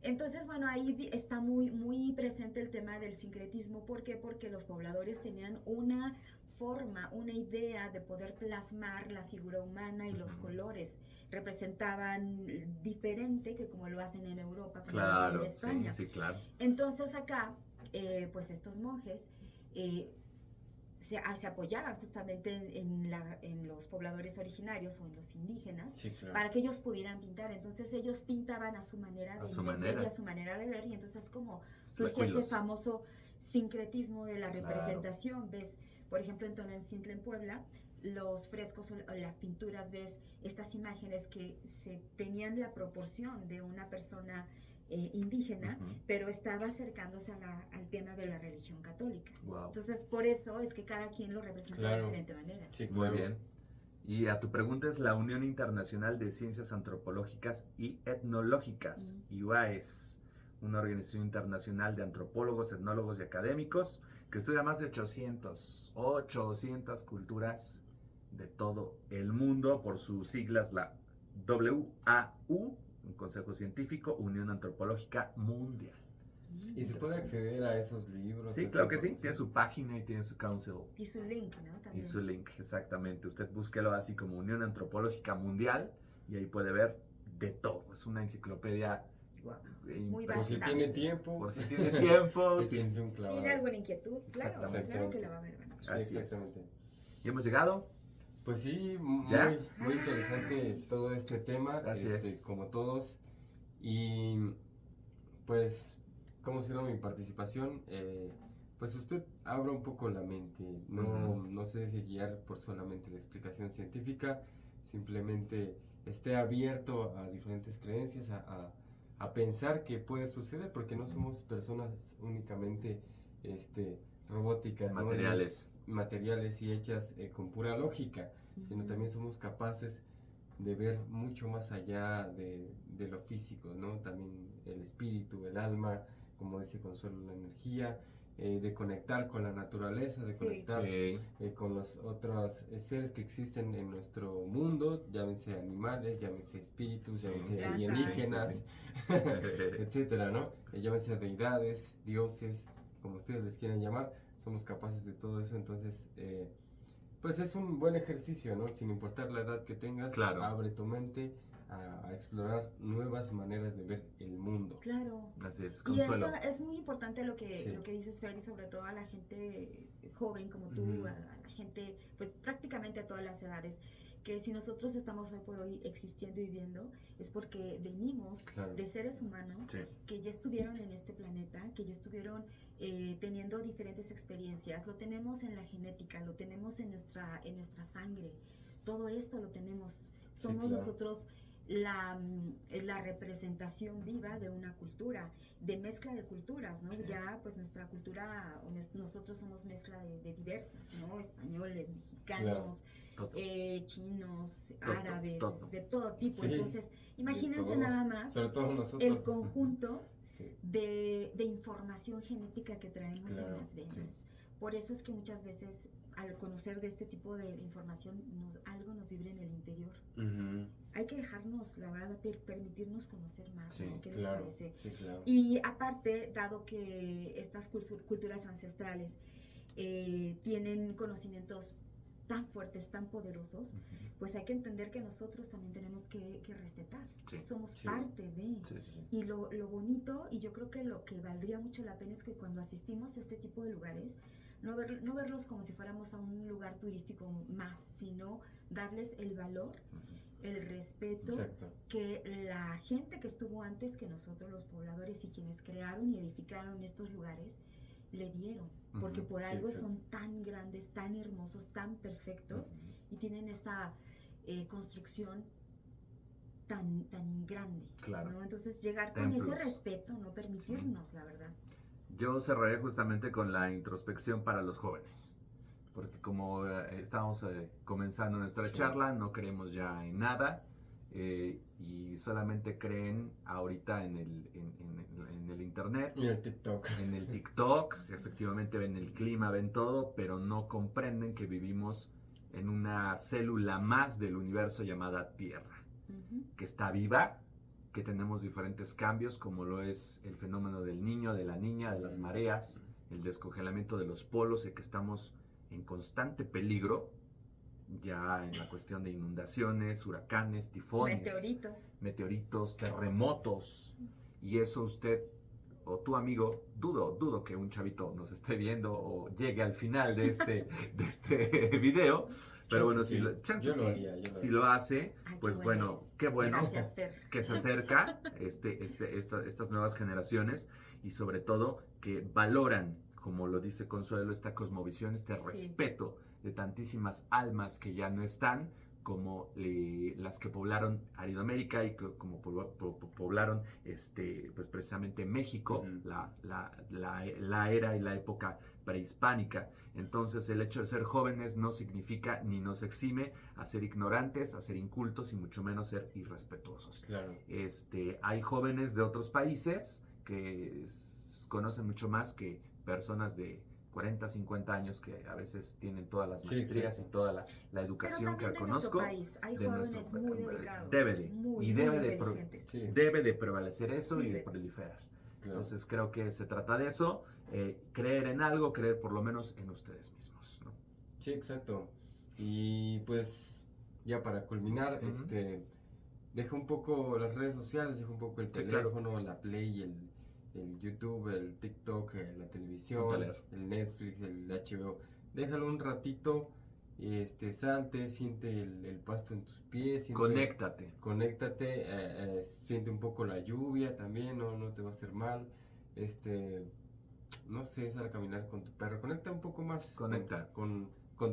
Speaker 3: Entonces, bueno, ahí está muy presente el tema del sincretismo. ¿Por qué? Porque los pobladores tenían una forma, una idea de poder plasmar la figura humana y los
Speaker 1: Ujú.
Speaker 3: colores. Representaban diferente que como lo hacen en Europa, como lo
Speaker 1: Claro,
Speaker 3: hacen en
Speaker 1: sí,
Speaker 3: España.
Speaker 1: sí, claro.
Speaker 3: Entonces acá, pues estos monjes se apoyaban justamente en los pobladores originarios o en los indígenas
Speaker 2: Sí, claro.
Speaker 3: para que ellos pudieran pintar. Entonces ellos pintaban a su manera de
Speaker 1: A su
Speaker 3: entender
Speaker 1: manera.
Speaker 3: y a su manera de ver, y entonces como
Speaker 1: Los
Speaker 3: surge ese
Speaker 1: tlacuilos.
Speaker 3: famoso sincretismo de la
Speaker 1: Claro.
Speaker 3: representación. Ves, por ejemplo, en Tonantzintla, en Puebla, los frescos o las pinturas, ves estas imágenes que se tenían la proporción de una persona indígena,
Speaker 1: Ujú.
Speaker 3: pero estaba acercándose al tema de la religión católica.
Speaker 1: Wow.
Speaker 3: Entonces, por eso es que cada quien lo representa
Speaker 2: Claro.
Speaker 3: de diferente manera.
Speaker 2: Sí,
Speaker 1: Muy
Speaker 2: claro.
Speaker 1: bien. Y a tu pregunta es la Unión Internacional de Ciencias Antropológicas y Etnológicas, UAES, una organización internacional de antropólogos, etnólogos y académicos que estudia más de 800 culturas de todo el mundo, por sus siglas la WAU, un consejo científico, Unión Antropológica Mundial.
Speaker 2: ¿Y se puede acceder a esos libros?
Speaker 1: Sí,
Speaker 2: a
Speaker 1: claro
Speaker 2: esa
Speaker 1: que sí,
Speaker 2: información?
Speaker 1: tiene su página y tiene su council.
Speaker 3: Y su link, ¿no?
Speaker 1: Y
Speaker 3: También.
Speaker 1: su link, exactamente. Usted búsquelo así como Unión Antropológica Mundial y ahí puede ver de todo. Es una enciclopedia
Speaker 3: Guau. Muy
Speaker 2: Por si
Speaker 3: basta.
Speaker 2: tiene tiempo.
Speaker 1: por si tiene tiempo. sí.
Speaker 2: Échense un clavado.
Speaker 3: ¿Tiene alguna inquietud? Claro,
Speaker 1: Exactamente.
Speaker 3: claro que la va a ver. Bueno.
Speaker 2: Sí,
Speaker 1: Así es.
Speaker 2: exactamente.
Speaker 1: Y hemos llegado.
Speaker 2: Pues sí,
Speaker 1: ¿Ya?
Speaker 2: muy interesante todo este tema.
Speaker 1: Así es.
Speaker 2: Como todos. Y pues, ¿cómo cierro mi participación? Pues usted abra un poco la mente. No se deje guiar por solamente la explicación científica. Simplemente esté abierto a diferentes creencias, a pensar que puede suceder, porque no somos personas únicamente robóticas, ¿no? Materiales y hechas con pura lógica, sino también somos capaces de ver mucho más allá de lo físico, ¿no? También el espíritu, el alma, como dice Consuelo, la energía, de conectar con la naturaleza, de
Speaker 3: Sí.
Speaker 2: conectar
Speaker 1: Sí.
Speaker 2: con los otros seres que existen en nuestro mundo, llámense animales, llámense espíritus,
Speaker 1: Sí,
Speaker 2: llámense
Speaker 3: sí,
Speaker 2: alienígenas, etcétera, ¿no? Llámense deidades, dioses, como ustedes les quieran llamar, somos capaces de todo eso, entonces, pues es un buen ejercicio, ¿no? Sin importar la edad que tengas,
Speaker 1: Claro.
Speaker 2: abre tu mente a explorar nuevas maneras de ver el mundo.
Speaker 3: Claro.
Speaker 1: Así es,
Speaker 3: Y eso
Speaker 1: Consuelo.
Speaker 3: es muy importante lo que,
Speaker 2: Sí.
Speaker 3: lo que dices, Fer, y sobre todo a la gente joven como tú,
Speaker 2: Ujú.
Speaker 3: a la gente, pues prácticamente a todas las edades, que si nosotros estamos hoy por hoy existiendo y viviendo, es porque venimos
Speaker 2: Claro.
Speaker 3: de seres humanos
Speaker 1: Sí.
Speaker 3: que ya estuvieron en este planeta, que ya estuvieron teniendo diferentes experiencias, lo tenemos en la genética, lo tenemos en nuestra sangre, todo esto lo tenemos, somos
Speaker 2: claro.
Speaker 3: nosotros la representación viva de una cultura, de mezcla de culturas, ¿no?
Speaker 1: Sí.
Speaker 3: Ya pues nuestra cultura, nosotros somos mezcla de diversas, ¿no? Españoles, mexicanos,
Speaker 1: Todo.
Speaker 3: chinos,
Speaker 1: Todo,
Speaker 3: árabes,
Speaker 1: todo.
Speaker 3: de todo tipo.
Speaker 2: Sí,
Speaker 3: Entonces, imagínense
Speaker 2: de todo.
Speaker 3: nada más
Speaker 2: Sobre todo nosotros.
Speaker 3: el conjunto
Speaker 2: Sí.
Speaker 3: de información genética que traemos
Speaker 2: Claro,
Speaker 3: en las venas.
Speaker 1: sí.
Speaker 3: Por eso es que muchas veces al conocer de este tipo de información algo nos vibra en el interior.
Speaker 2: Ujú.
Speaker 3: Hay que dejarnos, la verdad, permitirnos conocer más,
Speaker 1: Sí,
Speaker 3: ¿no? ¿Qué les
Speaker 2: Claro,
Speaker 3: parece?
Speaker 2: sí, claro.
Speaker 3: Y aparte, dado que estas culturas ancestrales tienen conocimientos tan fuertes, tan poderosos,
Speaker 1: Ujú.
Speaker 3: pues hay que entender que nosotros también tenemos que respetar.
Speaker 1: Sí.
Speaker 3: Somos
Speaker 2: Sí.
Speaker 3: parte de...
Speaker 1: Sí, sí, sí.
Speaker 3: Y lo bonito, y yo creo que lo que valdría mucho la pena es que cuando asistimos a este tipo de lugares, no verlos como si fuéramos a un lugar turístico más, sino darles el valor,
Speaker 1: Ujú.
Speaker 3: el respeto
Speaker 2: Exacto.
Speaker 3: que la gente que estuvo antes que nosotros, los pobladores y quienes crearon y edificaron estos lugares, le dieron. Porque
Speaker 1: Ujú,
Speaker 3: por
Speaker 2: sí,
Speaker 3: algo
Speaker 2: exacto.
Speaker 3: son tan grandes, tan hermosos, tan perfectos
Speaker 1: Ujú.
Speaker 3: y tienen esta construcción tan grande.
Speaker 1: Claro.
Speaker 3: ¿no? Entonces llegar con
Speaker 1: Templos.
Speaker 3: ese respeto, no permitirnos, la verdad.
Speaker 1: Yo cerraré justamente con la introspección para los jóvenes. Porque como estábamos comenzando nuestra
Speaker 2: Sí.
Speaker 1: charla, no creemos ya en nada y solamente creen ahorita en el internet,
Speaker 2: Y el TikTok.
Speaker 1: en el TikTok, efectivamente ven el clima, ven todo, pero no comprenden que vivimos en una célula más del universo llamada Tierra,
Speaker 3: Ujú.
Speaker 1: que está viva, que tenemos diferentes cambios, como lo es el fenómeno del niño, de la niña, de las mareas, el descongelamiento de los polos, y que estamos en constante peligro, ya en la cuestión de inundaciones, huracanes, tifones,
Speaker 3: Meteoritos.
Speaker 1: terremotos, y eso usted o tu amigo, dudo que un chavito nos esté viendo o llegue al final de este video, pero bueno,
Speaker 2: Sí.
Speaker 1: chance
Speaker 2: Yo lo
Speaker 1: sí,
Speaker 2: haría, yo lo
Speaker 1: si
Speaker 2: haría.
Speaker 1: lo hace,
Speaker 3: Ay, qué
Speaker 1: pues
Speaker 3: bueno
Speaker 1: bueno,
Speaker 3: eres.
Speaker 1: qué bueno
Speaker 3: Gracias, Fer.
Speaker 1: que se acerca estas nuevas generaciones y sobre todo que valoran, como lo dice Consuelo, esta cosmovisión, este respeto de tantísimas almas que ya no están, como las que poblaron Aridoamérica y como poblaron pues precisamente México,
Speaker 2: Ujú.
Speaker 1: la era y la época prehispánica. Entonces el hecho de ser jóvenes no significa ni nos exime a ser ignorantes, a ser incultos y mucho menos ser irrespetuosos.
Speaker 2: Claro.
Speaker 1: Hay jóvenes de otros países que conocen mucho más que personas de 40, 50 años que a veces tienen todas las
Speaker 2: Sí,
Speaker 1: maestrías
Speaker 2: exacto.
Speaker 1: y toda la educación
Speaker 3: Pero
Speaker 1: que
Speaker 3: también de nuestro
Speaker 1: conozco.
Speaker 3: país hay
Speaker 1: de
Speaker 3: jóvenes
Speaker 1: nuestro
Speaker 3: muy
Speaker 1: pa-
Speaker 3: dedicados,
Speaker 1: debe de,
Speaker 3: muy,
Speaker 1: y
Speaker 3: muy
Speaker 1: debe de
Speaker 3: inteligentes.
Speaker 2: Sí.
Speaker 1: debe de prevalecer eso
Speaker 3: Sí,
Speaker 1: y de
Speaker 3: Beto.
Speaker 1: proliferar.
Speaker 2: Claro.
Speaker 1: Entonces creo que se trata de eso, creer en algo, creer por lo menos en ustedes mismos, ¿no?
Speaker 2: Sí, exacto. Y pues ya para culminar,
Speaker 1: Ujú.
Speaker 2: deja un poco las redes sociales, deja un poco el
Speaker 1: Sí, claro.
Speaker 2: teléfono, la Play, el YouTube, el TikTok, la televisión,
Speaker 1: Ponte a leer.
Speaker 2: el Netflix, el HBO. Déjalo un ratito, salte, siente el pasto en tus pies, conéctate, siente un poco la lluvia también, no te va a hacer mal. No sé, sal a caminar con tu perro, conecta un poco más
Speaker 1: Conecta.
Speaker 2: con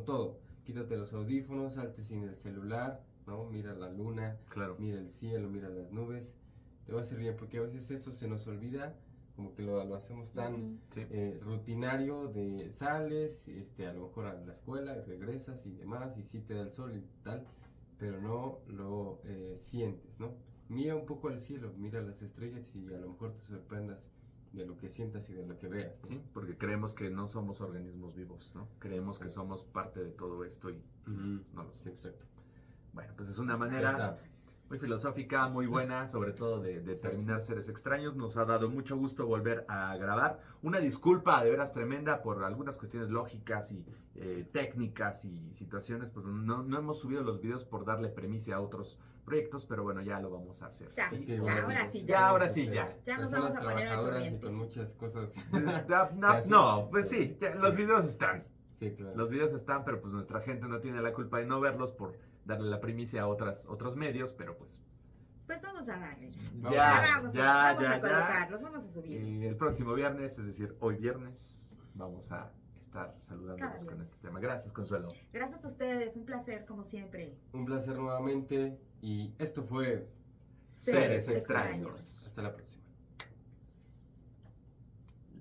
Speaker 2: todo. Quítate los audífonos, salte sin el celular, ¿no? Mira la luna,
Speaker 1: Claro.
Speaker 2: mira el cielo, mira las nubes. Te va a hacer bien, porque a veces eso se nos olvida, como que lo hacemos tan
Speaker 3: Ujú.
Speaker 1: Sí.
Speaker 2: rutinario de sales, a lo mejor a la escuela, regresas y demás, y sí te da el sol y tal, pero no lo sientes, ¿no? Mira un poco al cielo, mira las estrellas y a lo mejor te sorprendas de lo que sientas y de lo que veas, ¿no?
Speaker 1: Sí, porque creemos que no somos organismos vivos, ¿no? Creemos que somos parte de todo esto y
Speaker 2: Ujú.
Speaker 1: no lo
Speaker 2: Sí,
Speaker 1: somos.
Speaker 2: exacto.
Speaker 1: Bueno, pues es una
Speaker 3: Pues
Speaker 1: manera
Speaker 2: está.
Speaker 1: muy filosófica, muy buena, sobre todo de terminar Seres Extraños. Nos ha dado mucho gusto volver a grabar. Una disculpa de veras tremenda por algunas cuestiones lógicas y técnicas y situaciones. Pues no hemos subido los videos por darle premisa a otros proyectos, pero bueno, ya lo vamos a hacer.
Speaker 3: Ya,
Speaker 1: Sí.
Speaker 2: Es que
Speaker 3: ya,
Speaker 2: igual
Speaker 3: ahora sí,
Speaker 1: ya, ahora sí, ya.
Speaker 3: Ya nos
Speaker 2: Personas
Speaker 3: vamos a poner al
Speaker 2: trabajadoras y
Speaker 3: corriente.
Speaker 2: con muchas cosas.
Speaker 1: No, pues sí, ya, los videos están.
Speaker 2: Sí, claro.
Speaker 1: Los videos están, pero pues nuestra gente no tiene la culpa de no verlos por darle la primicia a otros medios, pero pues
Speaker 3: Pues vamos a darle ya.
Speaker 2: Vamos
Speaker 1: ya,
Speaker 2: a-
Speaker 3: vamos
Speaker 1: ya,
Speaker 3: a
Speaker 1: ya.
Speaker 3: colocarlos, vamos a subirlos.
Speaker 1: El próximo viernes, es decir, hoy viernes, vamos a estar saludándolos
Speaker 3: Cada
Speaker 1: con
Speaker 3: viernes.
Speaker 1: este tema. Gracias, Consuelo.
Speaker 3: Gracias a ustedes, un placer como siempre.
Speaker 2: Un placer nuevamente y esto fue
Speaker 1: Seres extraños.
Speaker 2: hasta la próxima.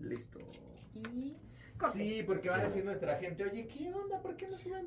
Speaker 1: Listo.
Speaker 3: Y corte.
Speaker 1: Sí, porque va a decir nuestra gente, oye, ¿qué onda? ¿Por qué no suben